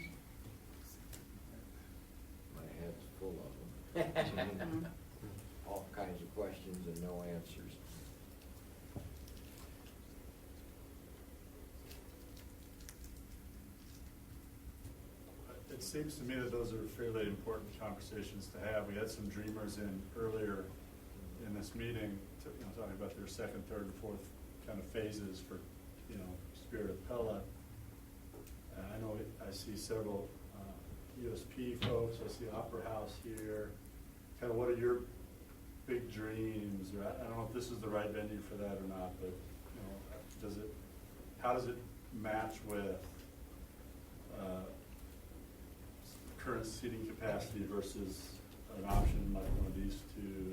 My head's full of them. All kinds of questions and no answers. It seems to me that those are fairly important conversations to have. We had some dreamers in earlier in this meeting, talking about their second, third, and fourth kind of phases for, Spirit of Pella. I know I see several USP folks. I see Opera House here. Kind of what are your big dreams? Or I don't know if this is the right venue for that or not, but how does it match with current seating capacity versus an option like one of these two,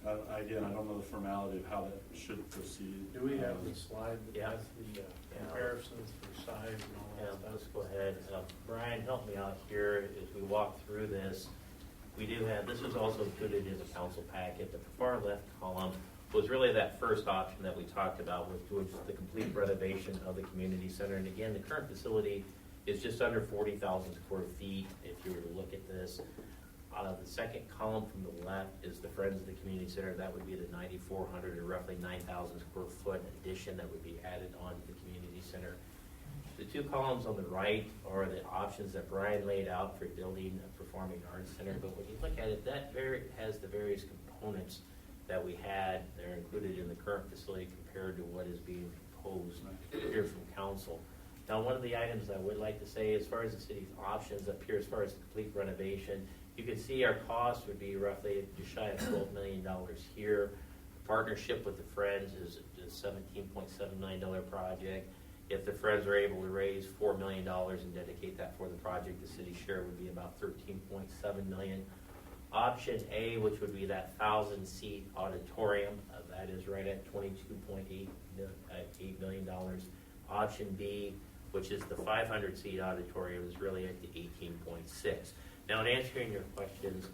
or, again, I don't know the formality of how that should proceed. Do we have the slide that Yeah. has the comparisons for size and all Yeah, that stuff? let's go ahead. Brian, help me out here as we walk through this. We do have, this is also included in the council packet. The far left column was really that first option that we talked about, which was the complete renovation of the community center. And again, the current facility is just under 40,000 square feet if you were to look at this. The second column from the left is the Friends of the Community Center. That would be the 9,400 or roughly 9,000 square foot addition that would be added onto the community center. The two columns on the right are the options that Brian laid out for building a performing arts center. But when you look at it, that has the various components that we had. They're included in the current facility compared to what is being proposed here from council. Now, one of the items I would like to say, as far as the city's options up here, as far as the complete renovation, you can see our cost would be roughly just shy of $12 million here. The partnership with the Friends is a $17.7 million project. If the Friends are able to raise $4 million and dedicate that for the project, the city's share would be about $13.7 million. Option A, which would be that 1,000-seat auditorium, that is right at $22.8 million. Option B, which is the 500-seat auditorium, is really at the 18.6. Now, in answering your questions,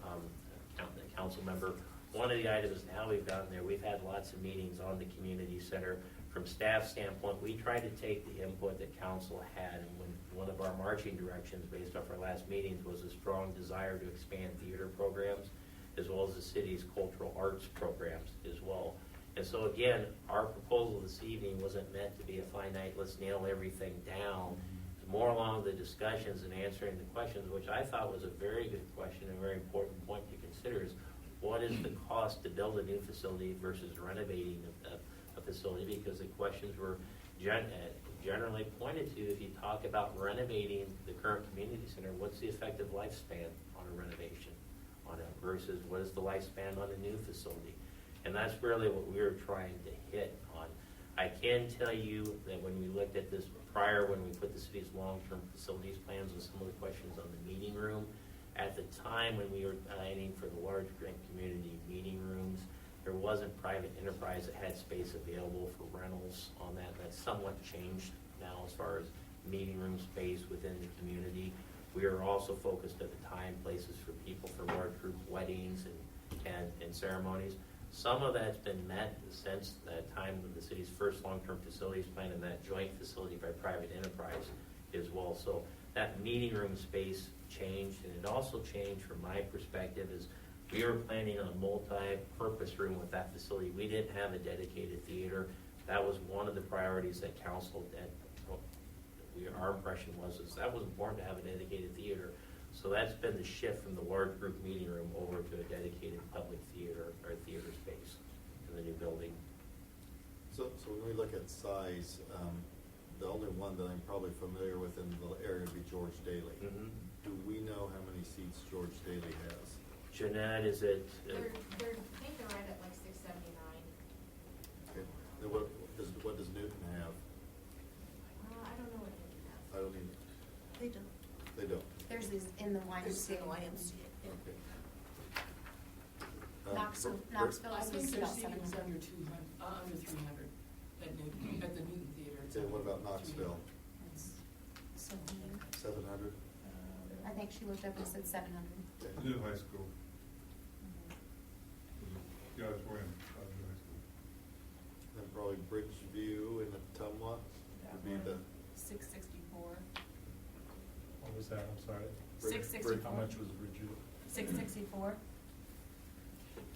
council member, one of the items now we've gotten there, we've had lots of meetings on the community center. From staff standpoint, we tried to take the input that council had, and when one of our marching directions based off our last meetings was a strong desire to expand theater programs, as well as the city's cultural arts programs as well. And so again, our proposal this evening wasn't meant to be a finite, let's nail everything down. It's more along the discussions and answering the questions, which I thought was a very good question and a very important point to consider is what is the cost to build a new facility versus renovating a facility, because the questions were generally pointed to, if you talk about renovating the current community center, what's the effective lifespan on a renovation on it versus what is the lifespan on a new facility? And that's really what we were trying to hit on. I can tell you that when we looked at this prior, when we put the city's long-term facilities plans and some of the questions on the meeting room, at the time when we were planning for the large community meeting rooms, there wasn't private enterprise that had space available for rentals on that. That's somewhat changed now as far as meeting room space within the community. We are also focused at the time places for people for large group weddings and ceremonies. Some of that's been met since the time of the city's first long-term facilities plan and that joint facility by private enterprise as well. So that meeting room space changed, and it also changed from my perspective is we were planning a multi-purpose room with that facility. We didn't have a dedicated theater. That was one of the priorities that council our impression was that was important to have a dedicated theater. So that's been the shift from the large group meeting room over to a dedicated public theater or theater space in the new building. So when we look at size, the only one that I'm probably familiar with in the area would be George Daly. Mm-hmm. Do we know how many seats George Daly has? Jeanette, is it? I think they're right at like 679. Okay. Then what does Newton have? I don't know what Newton has. I don't even. They don't. They don't. Theirs is in the YMCA. It's in the YMCA. Okay. Knoxville I is think their about seating is 700. under 200, under 300 at Newton, at the Newton Theater. Okay, what about Knoxville? It's 700. 700? I think she looked up and said 700. Okay. New high school. Yeah, that's where I am. New high school. Then probably Bridgeview and Ottumwa would be the. 664. What was that? I'm sorry. 664. How much was Bridgeview? 664.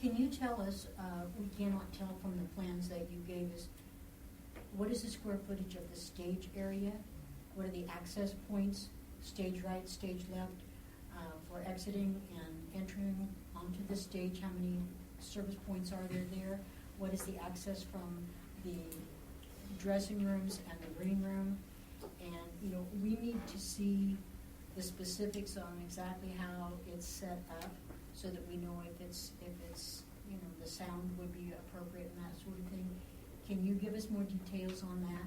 Can you tell us, we cannot tell from the plans that you gave us, what is the square footage of the stage area? What are the access points, stage right, stage left, for exiting and entering onto the stage? How many service points are there? What is the access from the dressing rooms and the green room? And, we need to see the specifics on exactly how it's set up so that we know if it's the sound would be appropriate and that sort of thing. Can you give us more details on that?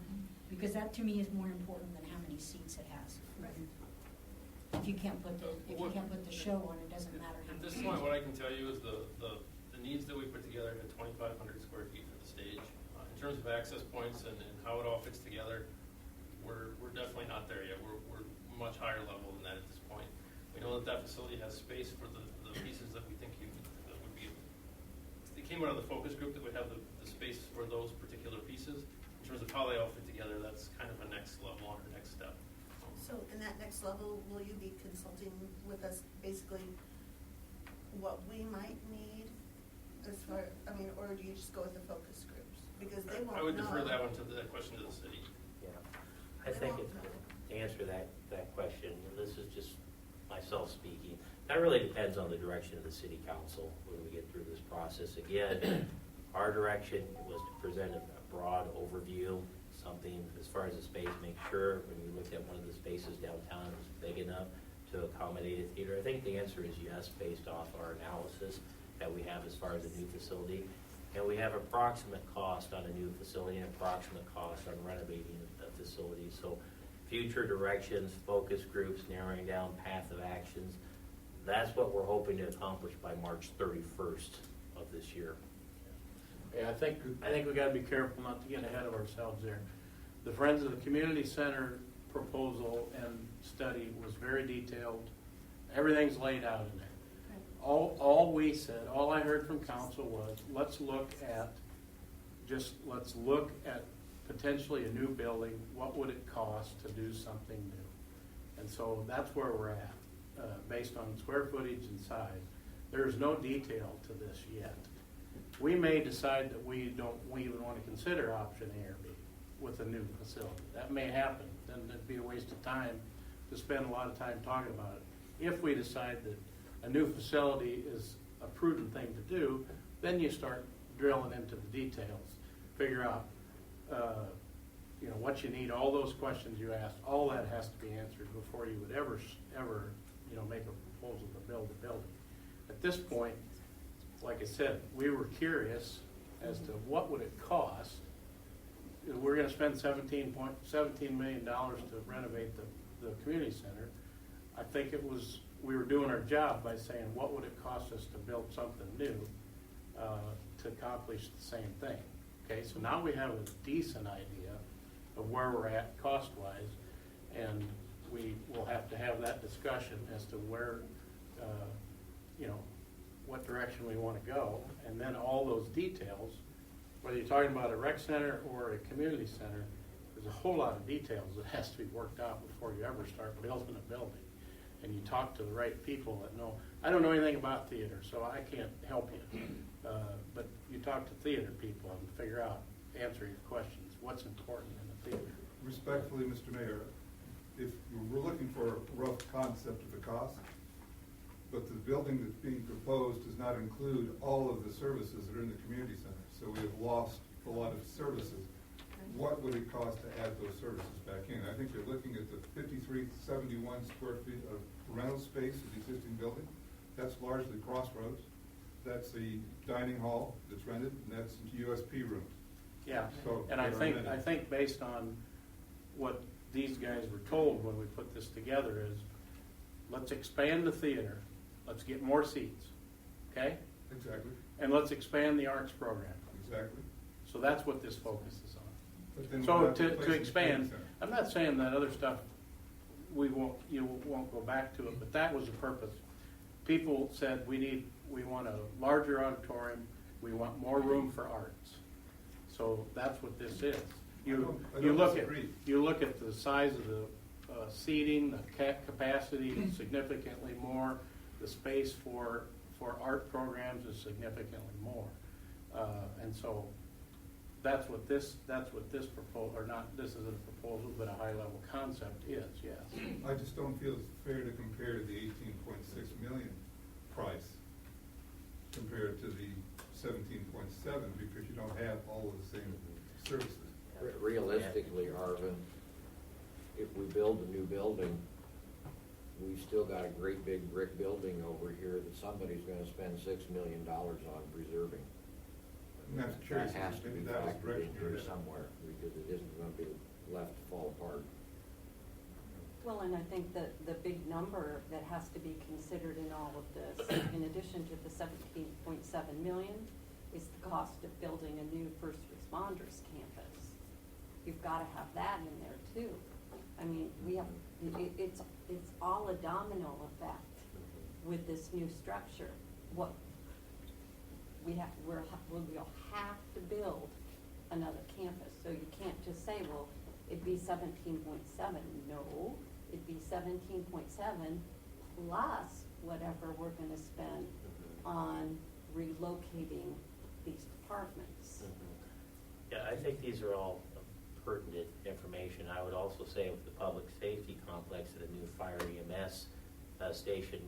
Because that to me is more important than how many seats it has. Right. if you can't put the show on, it doesn't matter how At this many. point, what I can tell you is the needs that we put together at 2,500 square feet for the stage. In terms of access points and how it all fits together, we're definitely not there yet. We're much higher level than that at this point. We know that facility has space for the pieces that we think that would be. It came out of the focus group that would have the space for those particular pieces. In terms of how they all fit together, that's kind of a next level or next step. So in that next level, will you be consulting with us basically what we might need as far, or do you just go with the focus groups? Because they won't know. I would defer that question to the city. Yeah, I think to answer that question, and this is just myself speaking, that really depends on the direction of the city council when we get through this process. Again, our direction was to present a broad overview, something as far as the space, make sure when you looked at one of the spaces downtown, it was big enough to accommodate a theater. I think the answer is yes, based off our analysis that we have as far as a new facility. And we have approximate cost on a new facility and approximate cost on renovating a facility. So future directions, focus groups, narrowing down path of actions, that's what we're hoping to accomplish by March 31st of this year. Yeah, I think we got to be careful not to get ahead of ourselves there. The Friends of the Community Center proposal and study was very detailed. Everything's laid out in there. All we said, all I heard from council was, let's look at potentially a new building. What would it cost to do something new? And so that's where we're at, based on square footage and size. There's no detail to this yet. We may decide that we even want to consider option A or B with a new facility. That may happen. Then it'd be a waste of time to spend a lot of time talking about it. If we decide that a new facility is a prudent thing to do, then you start drilling into the details, figure out what you need, all those questions you asked, all that has to be answered before you would ever make a proposal to build a building. At this point, like I said, we were curious as to what would it cost. We're going to spend $17 million to renovate the community center. I think we were doing our job by saying, what would it cost us to build something new to accomplish the same thing? Okay, so now we have a decent idea of where we're at cost-wise, and we will have to have that discussion as to where, what direction we want to go, and then all those details, whether you're talking about a rec center or a community center, there's a whole lot of details that has to be worked out before you ever start building a building. And you talk to the right people that know. I don't know anything about theater, so I can't help you. But you talk to theater people and figure out, answer your questions, what's important in the theater. Respectfully, Mr. Mayor, if we're looking for a rough concept of the cost, but the building that's being proposed does not include all of the services that are in the community center, so we have lost a lot of services. What would it cost to add those services back in? I think you're looking at the 5,371 square feet of rental space of the existing building. That's largely Crossroads. That's the dining hall that's rented, and that's USP rooms. Yeah, So and I think based on what these guys were told when we put this together is, let's expand the theater, let's get more seats, okay? Exactly. And let's expand the arts program. Exactly. So that's what this focus is on. But then So we'll have to place in the expand, community center. I'm not saying that other stuff, you won't go back to it, but that was the purpose. People said we want a larger auditorium, we want more room for arts. So that's what this is. I don't disagree. You look at the size of the seating, the capacity is significantly more. The space for art programs is significantly more, and so that's what this proposal, or not. This isn't a proposal, but a high level concept is. Yes. I just don't feel it's fair to compare the 18.6 million price compared to the 17.7 because you don't have all of the same services. Realistically, Arvin, if we build a new building, we've still got a great big brick building over here that somebody's gonna spend $6 million on preserving. And that's That curious. has to be Maybe that was factored in direction here you're headed. somewhere, because it isn't gonna be left to fall apart. Well, and I think that the big number that has to be considered in all of this, in addition to the 17.7 million, is the cost of building a new first responders campus. You've got to have that in there too. I mean, it's all a domino effect with this new structure. What we'll have to build another campus. So you can't just say, well, it'd be 17.7. No, it'd be 17.7 plus whatever we're going to spend on relocating these departments. Yeah, I think these are all pertinent information. I would also say with the public safety complex at a new fire EMS station,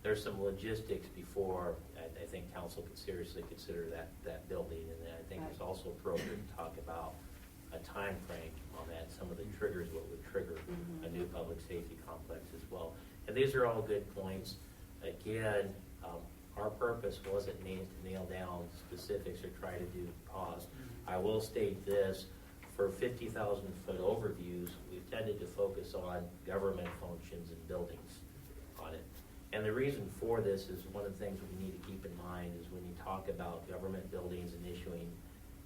there's some logistics before I think council could seriously consider that building, and I think it's also appropriate to talk about a time frame on that, some of the triggers, what would trigger a new public safety complex as well. And these are all good points. Again, our purpose wasn't to nail down specifics or try to do cost. I will state this, for 50,000-foot overviews, we've tended to focus on government functions and buildings on it. And the reason for this is one of the things we need to keep in mind is when you talk about government buildings and issuing,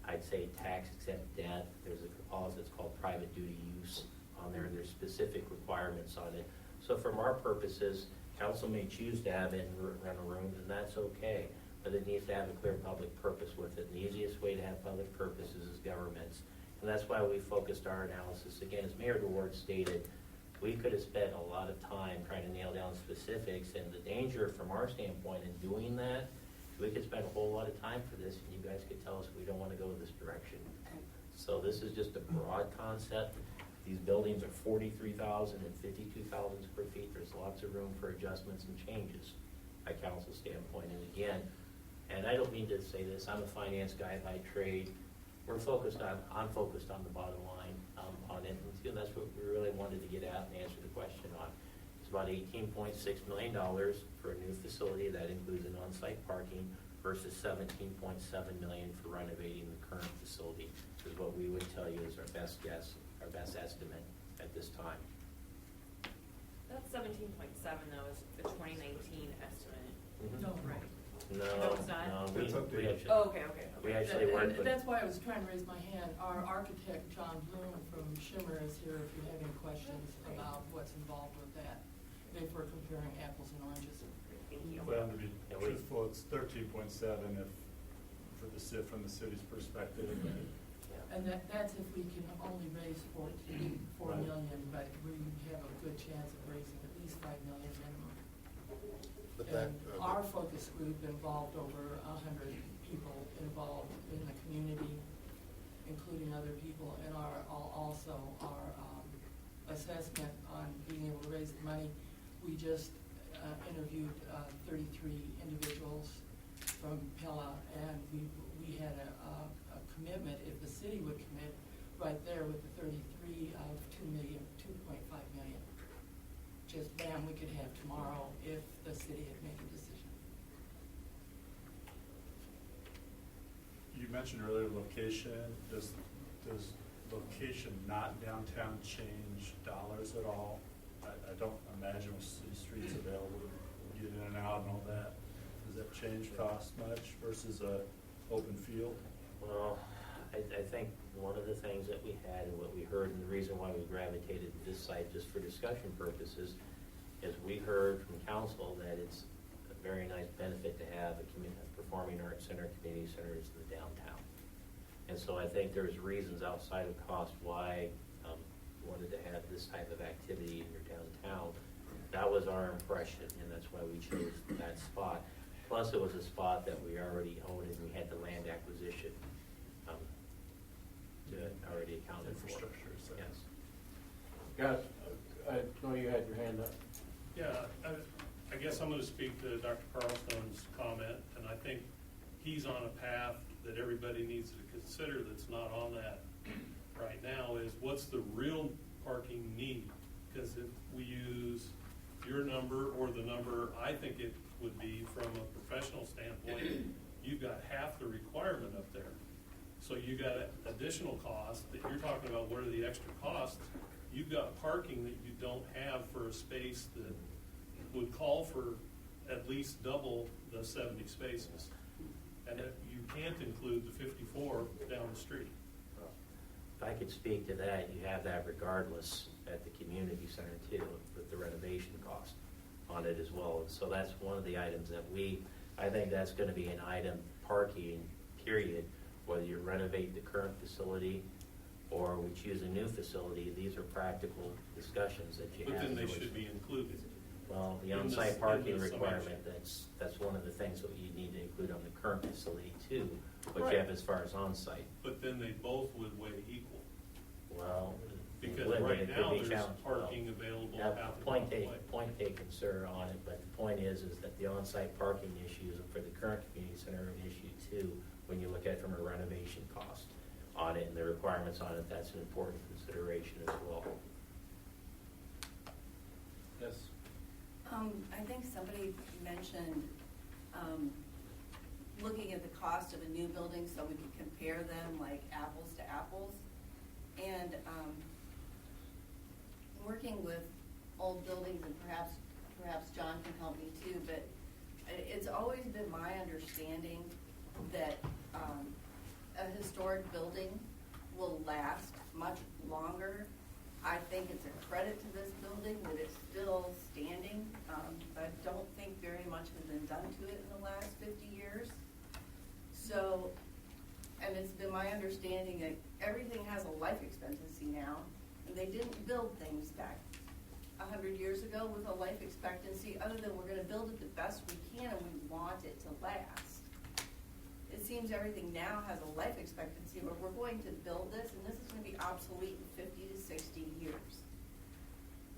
I'd say, tax-exempt debt, there's a clause that's called private duty use on there, and there's specific requirements on it. So from our purposes, council may choose to have it in rental rooms, and that's okay, but it needs to have a clear public purpose with it. And the easiest way to have public purposes is governments. And that's why we focused our analysis. Again, as Mayor DeWard stated, we could have spent a lot of time trying to nail down specifics, and the danger from our standpoint in doing that, we could spend a whole lot of time for this, and you guys could tell us we don't want to go this direction. So this is just a broad concept. These buildings are 43,000 and 52,000 square feet. There's lots of room for adjustments and changes by council standpoint. And again, and I don't mean to say this, I'm a finance guy by trade. I'm focused on the bottom line on it, and that's what we really wanted to get at and answer the question on. It's about $18.6 million for a new facility that includes an on-site parking versus $17.7 million for renovating the current facility, is what we would tell you is our best guess, our best estimate at this time. That 17.7 though is the 2019 estimate. No, right? No, it's not? no, we actually, okay. we actually worked with. That's why I was trying to raise my hand. Our architect, John Bloom from Shimmer, is here if you have any questions about what's involved with that, if we're comparing apples and oranges. Well, to be truthful, it's 13.7 from the city's perspective. And that's if we can only raise 4 million, but we have a good chance of raising at least 5 million minimum. And our focus group involved over 100 people involved in the community, including other people, and our assessment on being able to raise the money. We just interviewed 33 individuals from Pella, and we had a commitment, if the city would commit, right there with the 33 of 2.5 million. Just bam, we could have tomorrow if the city had made a decision. You mentioned earlier location. Does location not downtown change dollars at all? I don't imagine with city streets available to get in and out and all that. Does that change cost much versus a open field? Well, I think one of the things that we had and what we heard, and the reason why we gravitated to this site just for discussion purposes, is we heard from council that it's a very nice benefit to have a performing arts center, community centers in the downtown. And so I think there's reasons outside of cost why we wanted to have this type of activity in your downtown. That was our impression, and that's why we chose that spot. Plus, it was a spot that we already owned, and we had the land acquisition already accounted for. Infrastructure, so. Yes. Got, I know you had your hand up. Yeah, I guess I'm going to speak to Dr. Carlstone's comment, and I think he's on a path that everybody needs to consider that's not on that right now, is what's the real parking need? Because if we use your number or the number I think it would be from a professional standpoint, you've got half the requirement up there. So you got additional costs that you're talking about. What are the extra costs? you've got parking that you don't have for a space that would call for at least double the 70 spaces. And you can't include the 54 down the street. If I could speak to that, you have that regardless at the community center too, with the renovation cost on it as well. And so that's one of the items that I think that's gonna be an item, parking, period, whether you renovate the current facility or we choose a new facility. These are practical discussions that you have. But then they should be included. Well, the in this- on-site in parking this requirement, summation. that's one of the things that you need to include on the current facility too, what Right. you have as far as on-site. But then they both would weigh equal. Well, Because would, but right it could now, be there's challenged. parking available Now, half the point way. taken, sir, on it, but the point is that the on-site parking issues for the current community center are an issue too, when you look at it from a renovation cost on it and the requirements on it. That's an important consideration as well. Yes. I think somebody mentioned, looking at the cost of a new building so we could compare them like apples to apples. And, working with old buildings, and perhaps John can help me too, but it's always been my understanding that, a historic building will last much longer. I think it's a credit to this building that it's still standing. I don't think very much has been done to it in the last 50 years. So, and it's been my understanding that everything has a life expectancy now, and they didn't build things back 100 years ago with a life expectancy other than we're gonna build it the best we can and we want it to last. It seems everything now has a life expectancy where we're going to build this and this is gonna be obsolete in 50 to 60 years.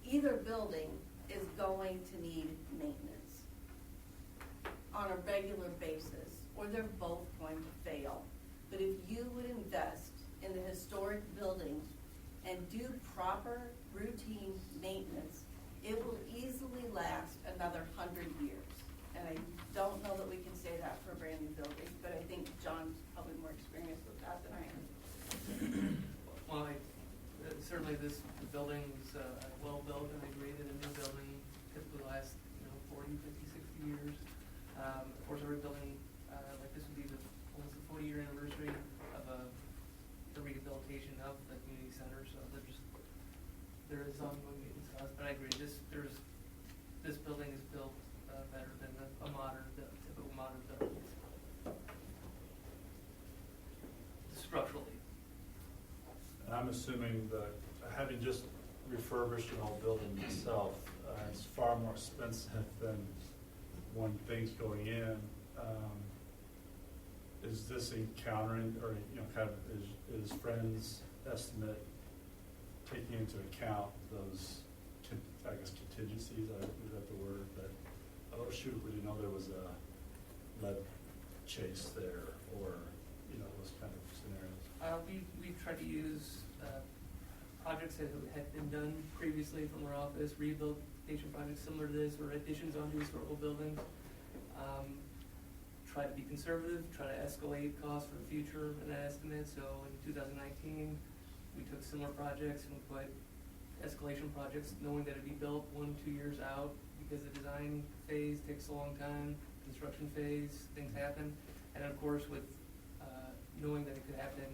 Either building is going to need maintenance on a regular basis, or they're both going to fail. But if you would invest in the historic buildings and do proper routine maintenance, it will easily last another 100 years. And I don't know that we can say that for a brand new building, but I think John's probably more experienced with that than I am. Well, certainly this building's well built, and I agree that a new building typically lasts, 40, 50, 60 years. Of course, every building like this would be almost the 40-year anniversary of the rehabilitation of the community center, so there is ongoing maintenance costs. But I agree, this building is built better than a typical modern building. Structurally. And I'm assuming that having just refurbished an old building myself, it's far more expensive than when things going in. Is this encountering, or kind of is Friends' estimate taking into account those, I guess, contingencies? Is that the word? That, oh shoot, we didn't know there was a lead chase there, or those kind of scenarios. We try to use projects that had been done previously from our office, rehabilitation projects similar to this, or additions onto historical buildings. Try to be conservative, try to escalate costs for the future in that estimate. So in 2019, we took similar projects and we put escalation projects knowing that it'd be built 1-2 years out because the design phase takes a long time, construction phase, things happen. And of course with knowing that it could happen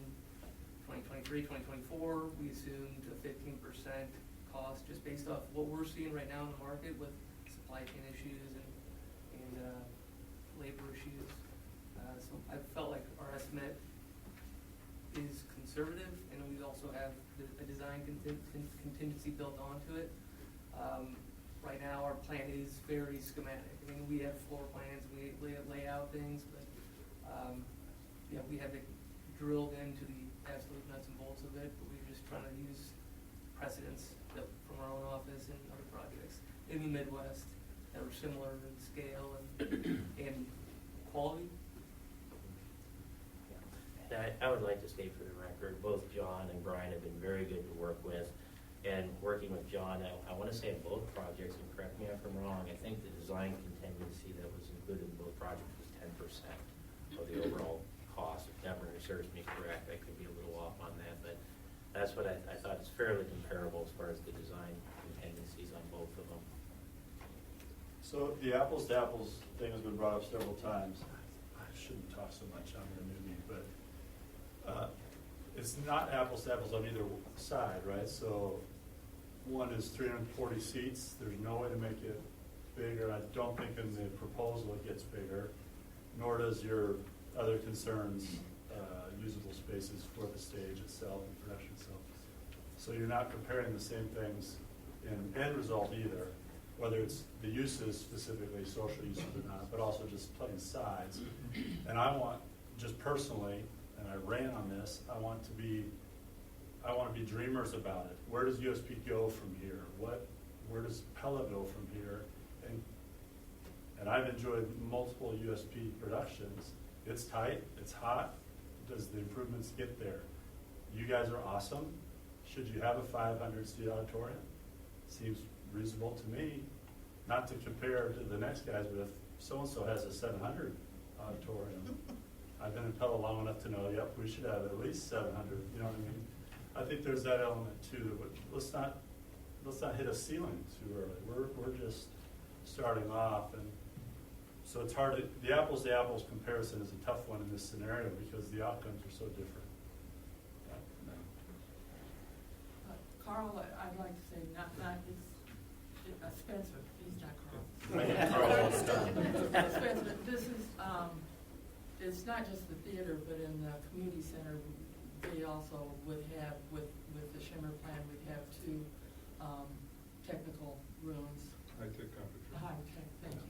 2023, 2024, we assumed a 15% cost just based off what we're seeing right now in the market with supply chain issues and labor issues. So I felt like our estimate is conservative, and we also have a design contingency built onto it. Right now, our plan is very schematic. I mean, we have floor plans, we lay out things, but we have to drill into the absolute nuts and bolts of it. But we're just trying to use precedents from our own office and other projects in the Midwest that are similar in scale and quality. And I would like to state for the record, both John and Brian have been very good to work with. And working with John, I want to say in both projects, and correct me if I'm wrong, I think the design contingency that was included in both projects was 10% of the overall cost. If memory serves me correct, I could be a little off on that, but That's what I thought is fairly comparable as far as the design dependencies on both of them. So the apples to apples thing has been brought up several times. I shouldn't talk so much, I'm a newbie, but it's not apples to apples on either side, right? So one is 340 seats. There's no way to make it bigger. I don't think in the proposal it gets bigger, nor does your other concerns, usable spaces for the stage itself and production itself. So you're not comparing the same things in end result either, whether it's the uses specifically, social uses or not, but also just plain size. And I want, just personally, and I ran on this, I want to be dreamers about it. Where does USP go from here? Where does Pella go from here? And I've enjoyed multiple USP productions. It's tight, it's hot. Does the improvements get there? You guys are awesome. Should you have a 500-seat auditorium? Seems reasonable to me. Not to compare to the next guys, but if so-and-so has a 700 auditorium, I've been in Pella long enough to know, yep, we should have at least 700, you know what I mean? I think there's that element too, but let's not hit a ceiling too early. We're just starting off, and so it's hard to, the apples to apples comparison is a tough one in this scenario because the outcomes are so different. Carl, I'd like to say, not Spencer, he's not Carl. Spencer, this is, it's not just the theater, but in the community center, they also would have, with the Shimmer plan, we'd have 2 technical rooms. High-tech conference room. High-tech, thank you.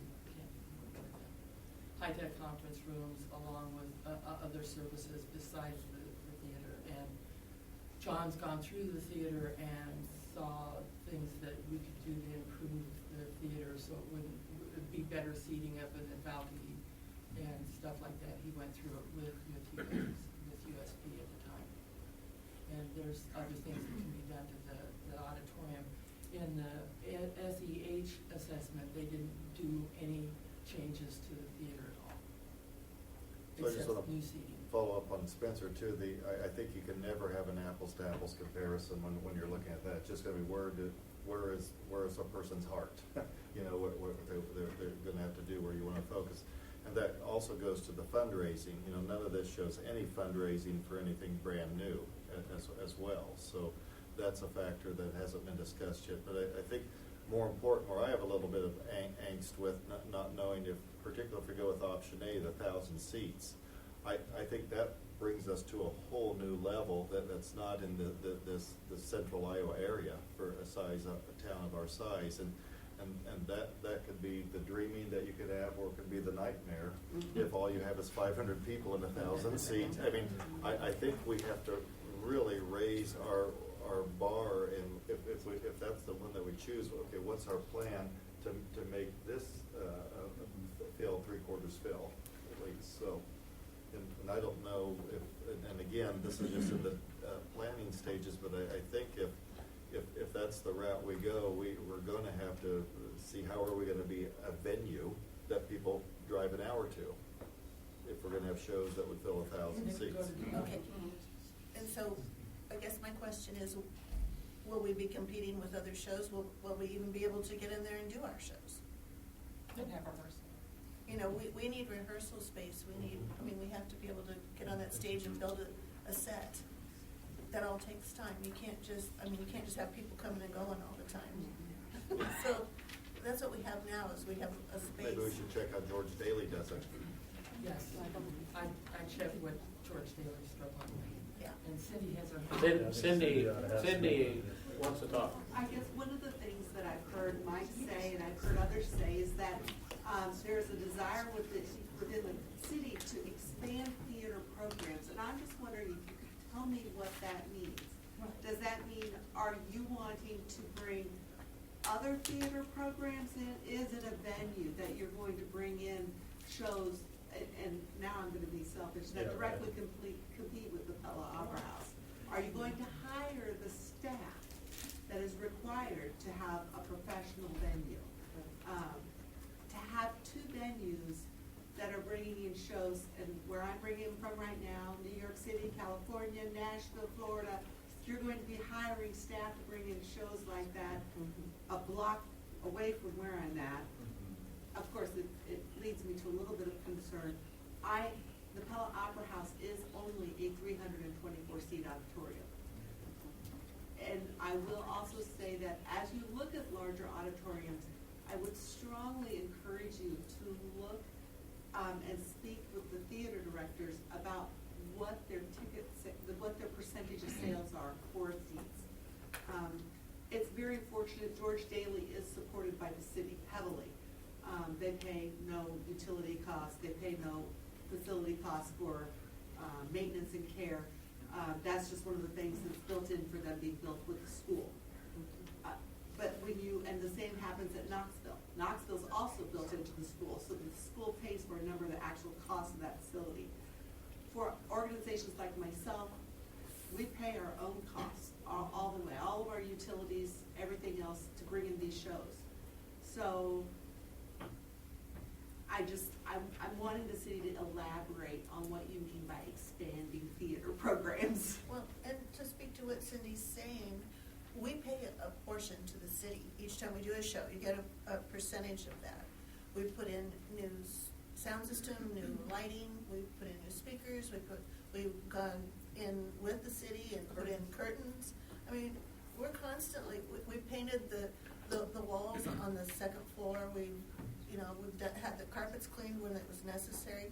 High-tech conference rooms along with other services besides the theater. And John's gone through the theater and saw things that we could do to improve the theater so it would be better seating up in the balcony and stuff like that. He went through it with USP at the time. And there's other things that can be done to the auditorium. In the SEH assessment, they didn't do any changes to the theater at all. So I just want New to seating. follow up on Spencer too. I think you can never have an apples to apples comparison when you're looking at that. It's just going to be where is a person's heart? You know, what they're going to have to do, where you want to focus. And that also goes to the fundraising. You know, none of this shows any fundraising for anything brand new as well. So that's a factor that hasn't been discussed yet. But I think more important, where I have a little bit of angst with not knowing if, particularly if we go with option A, the 1,000 seats, I think that brings us to a whole new level that's not in the central Iowa area for a town of our size. And that could be the dreaming that you could have, or it could be the nightmare if all you have is 500 people in 1,000 seats. I mean, I think we have to really raise our bar, and if that's the one that we choose, okay, what's our plan to make this fill 3/4 fill at least? So, and I don't know if, and again, this is just in the planning stages, but I think if that's the route we go, we're going to have to see how are we going to be a venue that people drive an hour to if we're going to have shows that would fill 1,000 seats. Okay, and so I guess my question is, will we be competing with other shows? Will we even be able to get in there and do our shows? And have rehearsal. You know, we need rehearsal space. We have to be able to get on that stage and build a set. That all takes time. You can't just have people coming and going all the time. So that's what we have now, is we have a space. Maybe we should check how George Daly does it. Yes, I checked what George Daly's struggling with. Yeah. And Cindy has her. Cindy wants to talk. I guess one of the things that I've heard Mike say, and I've heard others say, is that there's a desire within the city to expand theater programs. And I'm just wondering if you could tell me what that means. Does that mean, are you wanting to bring other theater programs in? Is it a venue that you're going to bring in shows, and now I'm going to be selfish, that directly compete with the Pella Opera House? Are you going to hire the staff that is required to have a professional venue? To have 2 venues that are bringing in shows, and where I'm bringing them from right now, New York City, California, Nashville, Florida, you're going to be hiring staff to bring in shows like that a block away from where I'm at, of course, it leads me to a little bit of concern. The Pella Opera House is only a 324-seat auditorium. And I will also say that as you look at larger auditoriums, I would strongly encourage you to look and speak with the theater directors about what their percentage of sales are for seats. It's very fortunate George Daly is supported by the city heavily. They pay no utility costs, they pay no facility costs for maintenance and care. That's just one of the things that's built in for them being built with the school. But and the same happens at Knoxville. Knoxville's also built into the school, so the school pays for a number of the actual costs of that facility. For organizations like myself, we pay our own costs all the way, all of our utilities, everything else to bring in these shows. So I'm wanting the city to elaborate on what you mean by expanding theater programs. Well, and to speak to what Cindy's saying, we pay a portion to the city each time we do a show. You get a percentage of that. We put in new sound system, new lighting. We put in new speakers. We've gone in with the city and put in curtains. I mean, we're constantly. We painted the walls on the second floor. We've had the carpets cleaned when it was necessary.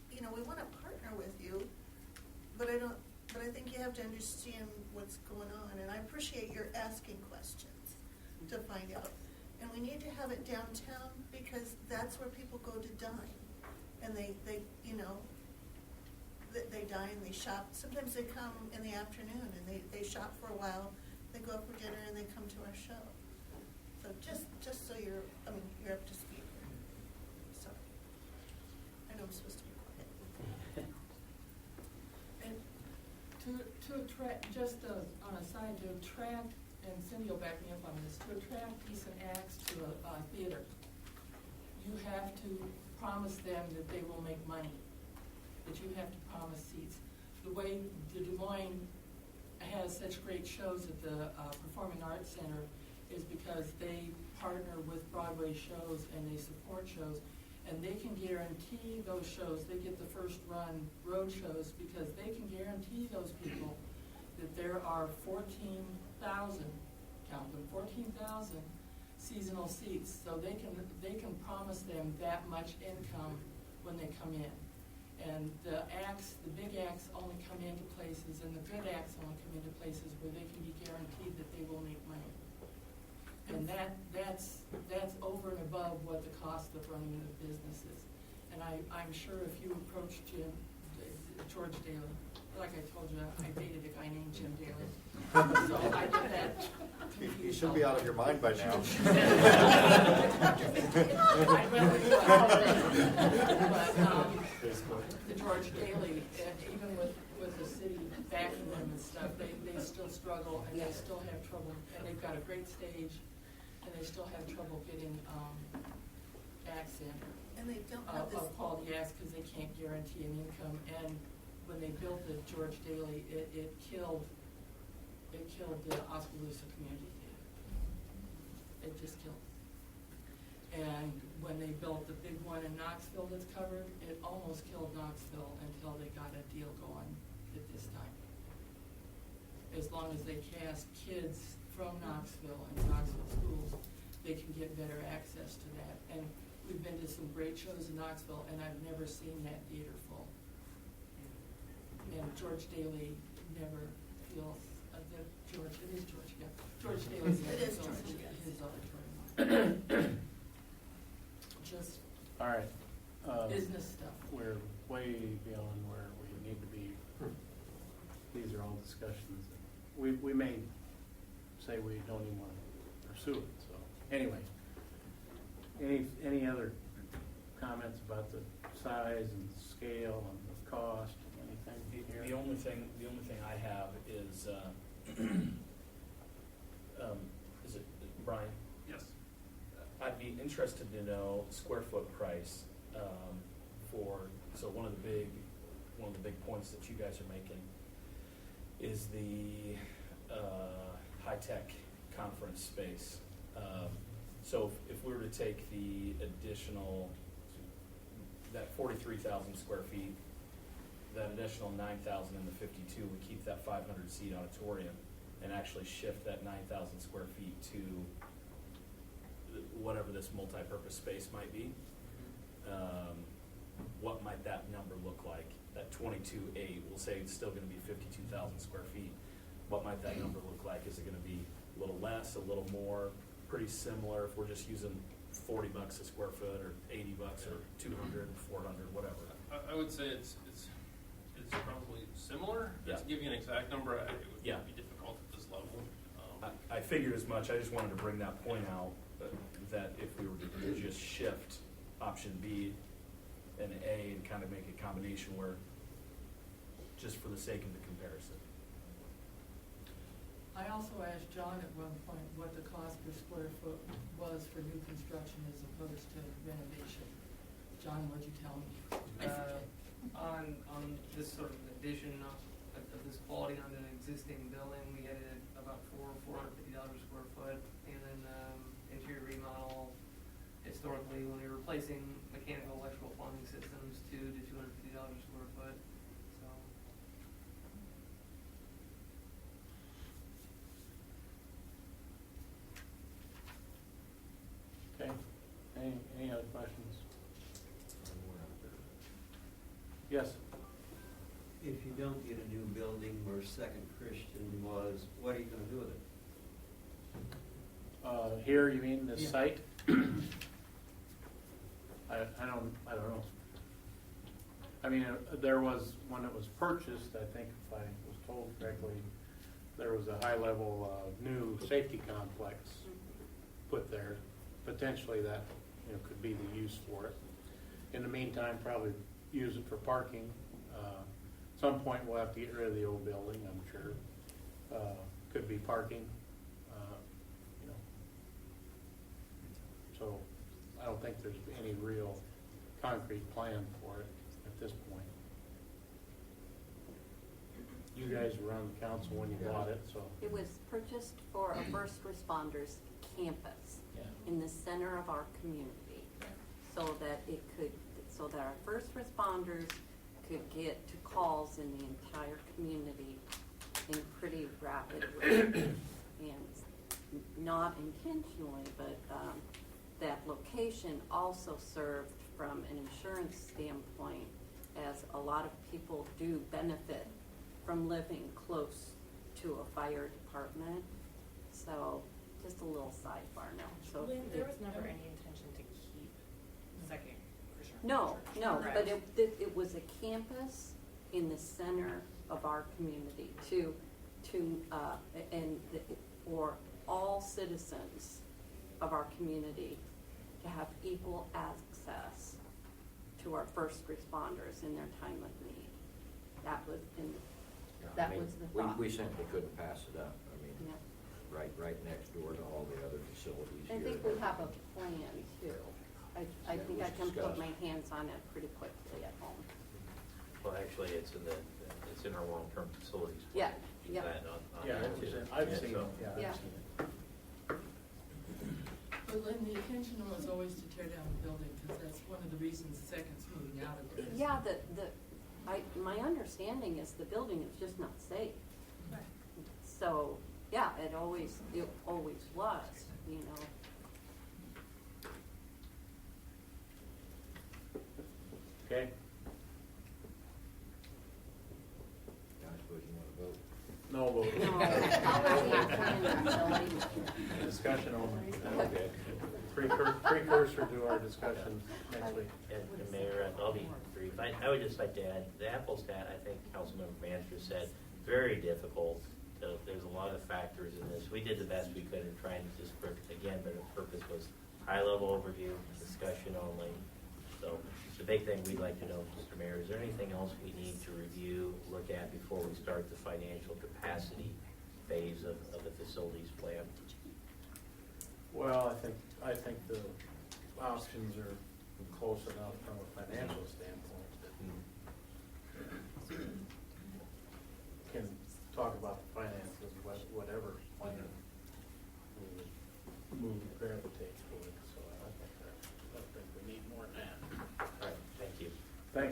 We want to partner with you, but I think you have to understand what's going on, and I appreciate your asking questions to find out. And we need to have it downtown because that's where people go to dine, and they dine, they shop. Sometimes they come in the afternoon and they shop for a while. They go out for dinner and they come to our show. So just so you're up to speed. Sorry, I know I'm supposed to be quiet. And to attract, just on a side, to attract, and Cindy will back me up on this, to attract decent acts to a theater, you have to promise them that they will make money, that you have to promise seats. The way the Des Moines has such great shows at the Performing Arts Center is because they partner with Broadway shows and they support shows, and they can guarantee those shows. They get the first run road shows because they can guarantee those people that there are 14,000, count them, 14,000 seasonal seats. So they can promise them that much income when they come in. And the big acts only come into places, and the good acts only come into places where they can be guaranteed that they will make money. And that's over and above what the cost of running the business is. And I'm sure if you approach George Daly, like I told you, I dated a guy named Jim Daly. So I did that. You should be out of your mind by now. I really but the George Daly, even with the city backing them and stuff, they still struggle and they still have trouble. And they've got a great stage, and they still have trouble getting acts in. And they don't have this quality acts because they can't guarantee an income. And when they built the George Daly, it killed the Oskaloosa Community Theater. It just killed it. And when they built the big one in Knoxville that's covered, it almost killed Knoxville until they got a deal going at this time. As long as they cast kids from Knoxville and Knoxville schools, they can get better access to that. And we've been to some great shows in Knoxville, and I've never seen that theater full. And George Daly never feels it is George, yeah. George Daly never feels his auditorium. Just all right. Business stuff. We're way beyond where we need to be. These are all discussions. We may say we don't even want to pursue it. So anyway, any other comments about the size and scale and the cost and anything here? The only thing I have is it Brian? Yes. I'd be interested to know square foot price so one of the big points that you guys are making is the high-tech conference space. So if we were to take the additional, that 43,000 square feet, that additional 9,000 in the 52, we keep that 500-seat auditorium and actually shift that 9,000 square feet to whatever this multi-purpose space might be. What might that number look like? That 22.8, we'll say it's still gonna be 52,000 square feet. What might that number look like? Is it gonna be a little less, a little more, pretty similar if we're just using $40 a square foot or $80 or 200, 400, whatever? I would say it's probably similar. Yeah. To give you an exact number, it would Yeah. be difficult at this level. I figured as much. I just wanted to bring that point out, that if we were to just shift option B and A and kind of make a combination where, just for the sake of the comparison. I also asked John at one point what the cost per square foot was for new construction as opposed to renovation. John, what'd you tell me? On this sort of addition of this quality on an existing building, we had it at about $450 a square foot, and then interior remodel. Historically, when we were replacing mechanical, electrical, plumbing systems, $200 to $250 a square foot. So. Okay, any other questions? Yes? If you don't get a new building where Second Christian was, what are you gonna do with it? Here, you mean this Yeah. site? I don't know. I mean, there was, when it was purchased, I think if I was told correctly, there was a high-level, new safety complex put there. Potentially that, could be the use for it. In the meantime, probably use it for parking. Some point we'll have to get rid of the old building, I'm sure. Could be parking, So I don't think there's any real concrete plan for it at this point. You guys were on the council when you bought it, so. It was purchased for a first responders campus Yeah. in the center of our community, so that our first responders could get to calls in the entire community in pretty rapid rate. And not intentionally, but that location also served from an insurance standpoint, as a lot of people do benefit from living close to a fire department. So just a little sidebar now. So Lynn, there was never any intention to keep Second Christian. No, but Correct. it was a campus in the center of our community for all citizens of our community to have equal access to our first responders in their time of need. That was the thought. We simply couldn't pass it up. I mean, Yeah. right next door to all the other facilities I here. think we have a plan too. I think I can put my hands on it pretty quickly at home. Well, actually, it's in our long-term facilities. Yeah, You yeah. plan on Yeah, that too. I've Yeah, seen so- it, yeah, Yeah. I've seen it. But Lynn, the intention was always to tear down the building, because that's one of the reasons Second's moving out of it. Yeah, my understanding is the building is just not safe. Right. So, yeah, it always was, Okay, I suppose you want to vote. no vote. No. Discussion only. Okay. Precursor to our discussion next week. And Mayor, I'll be brief. I would just like to add, the Apple stat, I think Councilmember Bannister said, very difficult. There's a lot of factors in this. We did the best we could in trying to just, again, but the purpose was high-level overview, discussion only. So the big thing we'd like to know, Mr. Mayor, is there anything else we need to review, look at before we start the financial capacity phase of the facilities plan? Well, I think the options are close enough from a financial standpoint that can talk about the finances, what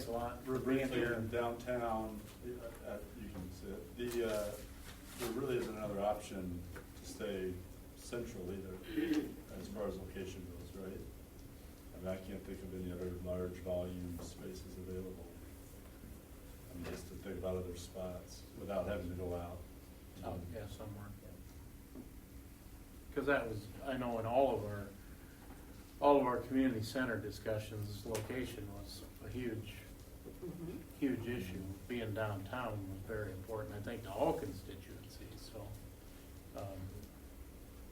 Thanks a lot for being Briefly, here. in downtown, you can see it, there really isn't another option to stay central either, as far as location goes, right? I mean, I can't think of any other large volume spaces available. I mean, just to think about other spots without having to go out. Yeah, somewhere. Because that was, I know in all of our community center discussions, location was a huge issue. Being downtown was very important, I think, to all constituencies, so,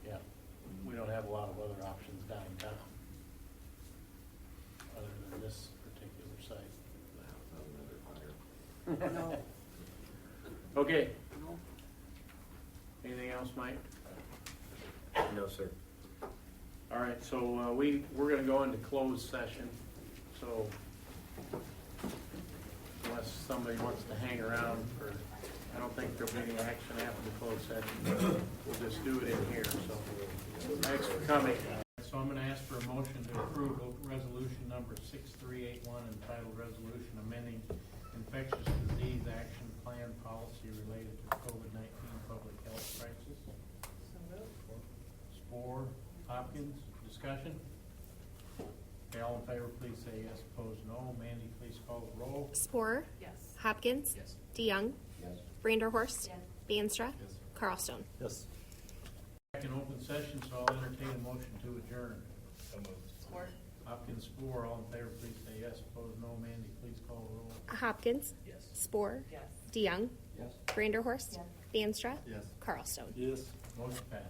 yeah, we don't have a lot of other options downtown, other than this particular site. No. Okay. Anything else, Mike? No, sir. All right, so we're gonna go into closed session, so unless somebody wants to hang around for, I don't think there'll be any action after the closed session. We'll just do it in here, so thanks for coming. So I'm gonna ask for a motion to approve resolution number 6381, entitled Resolution Amending Infectious Disease Action Plan Policy Related to COVID-19 Public Health Crisis. Spore, Hopkins, discussion? Okay, all in favor, please say yes. Opposed, no. Mandy, please call the roll. Spore. Yes. Hopkins. Yes. DeYoung. Yes. Vanderhorst. Yes. Banstra. Yes. Carlstone. Yes. Back in open session, so I'll entertain a motion to adjourn. So moved. Support. Hopkins, Spore, all in favor, please say yes. Opposed, no. Mandy, please call the roll. Hopkins. Yes. Spore. Yes. DeYoung. Yes. Vanderhorst. Yes. Banstra. Yes. Carlstone. Yes. Motion passed.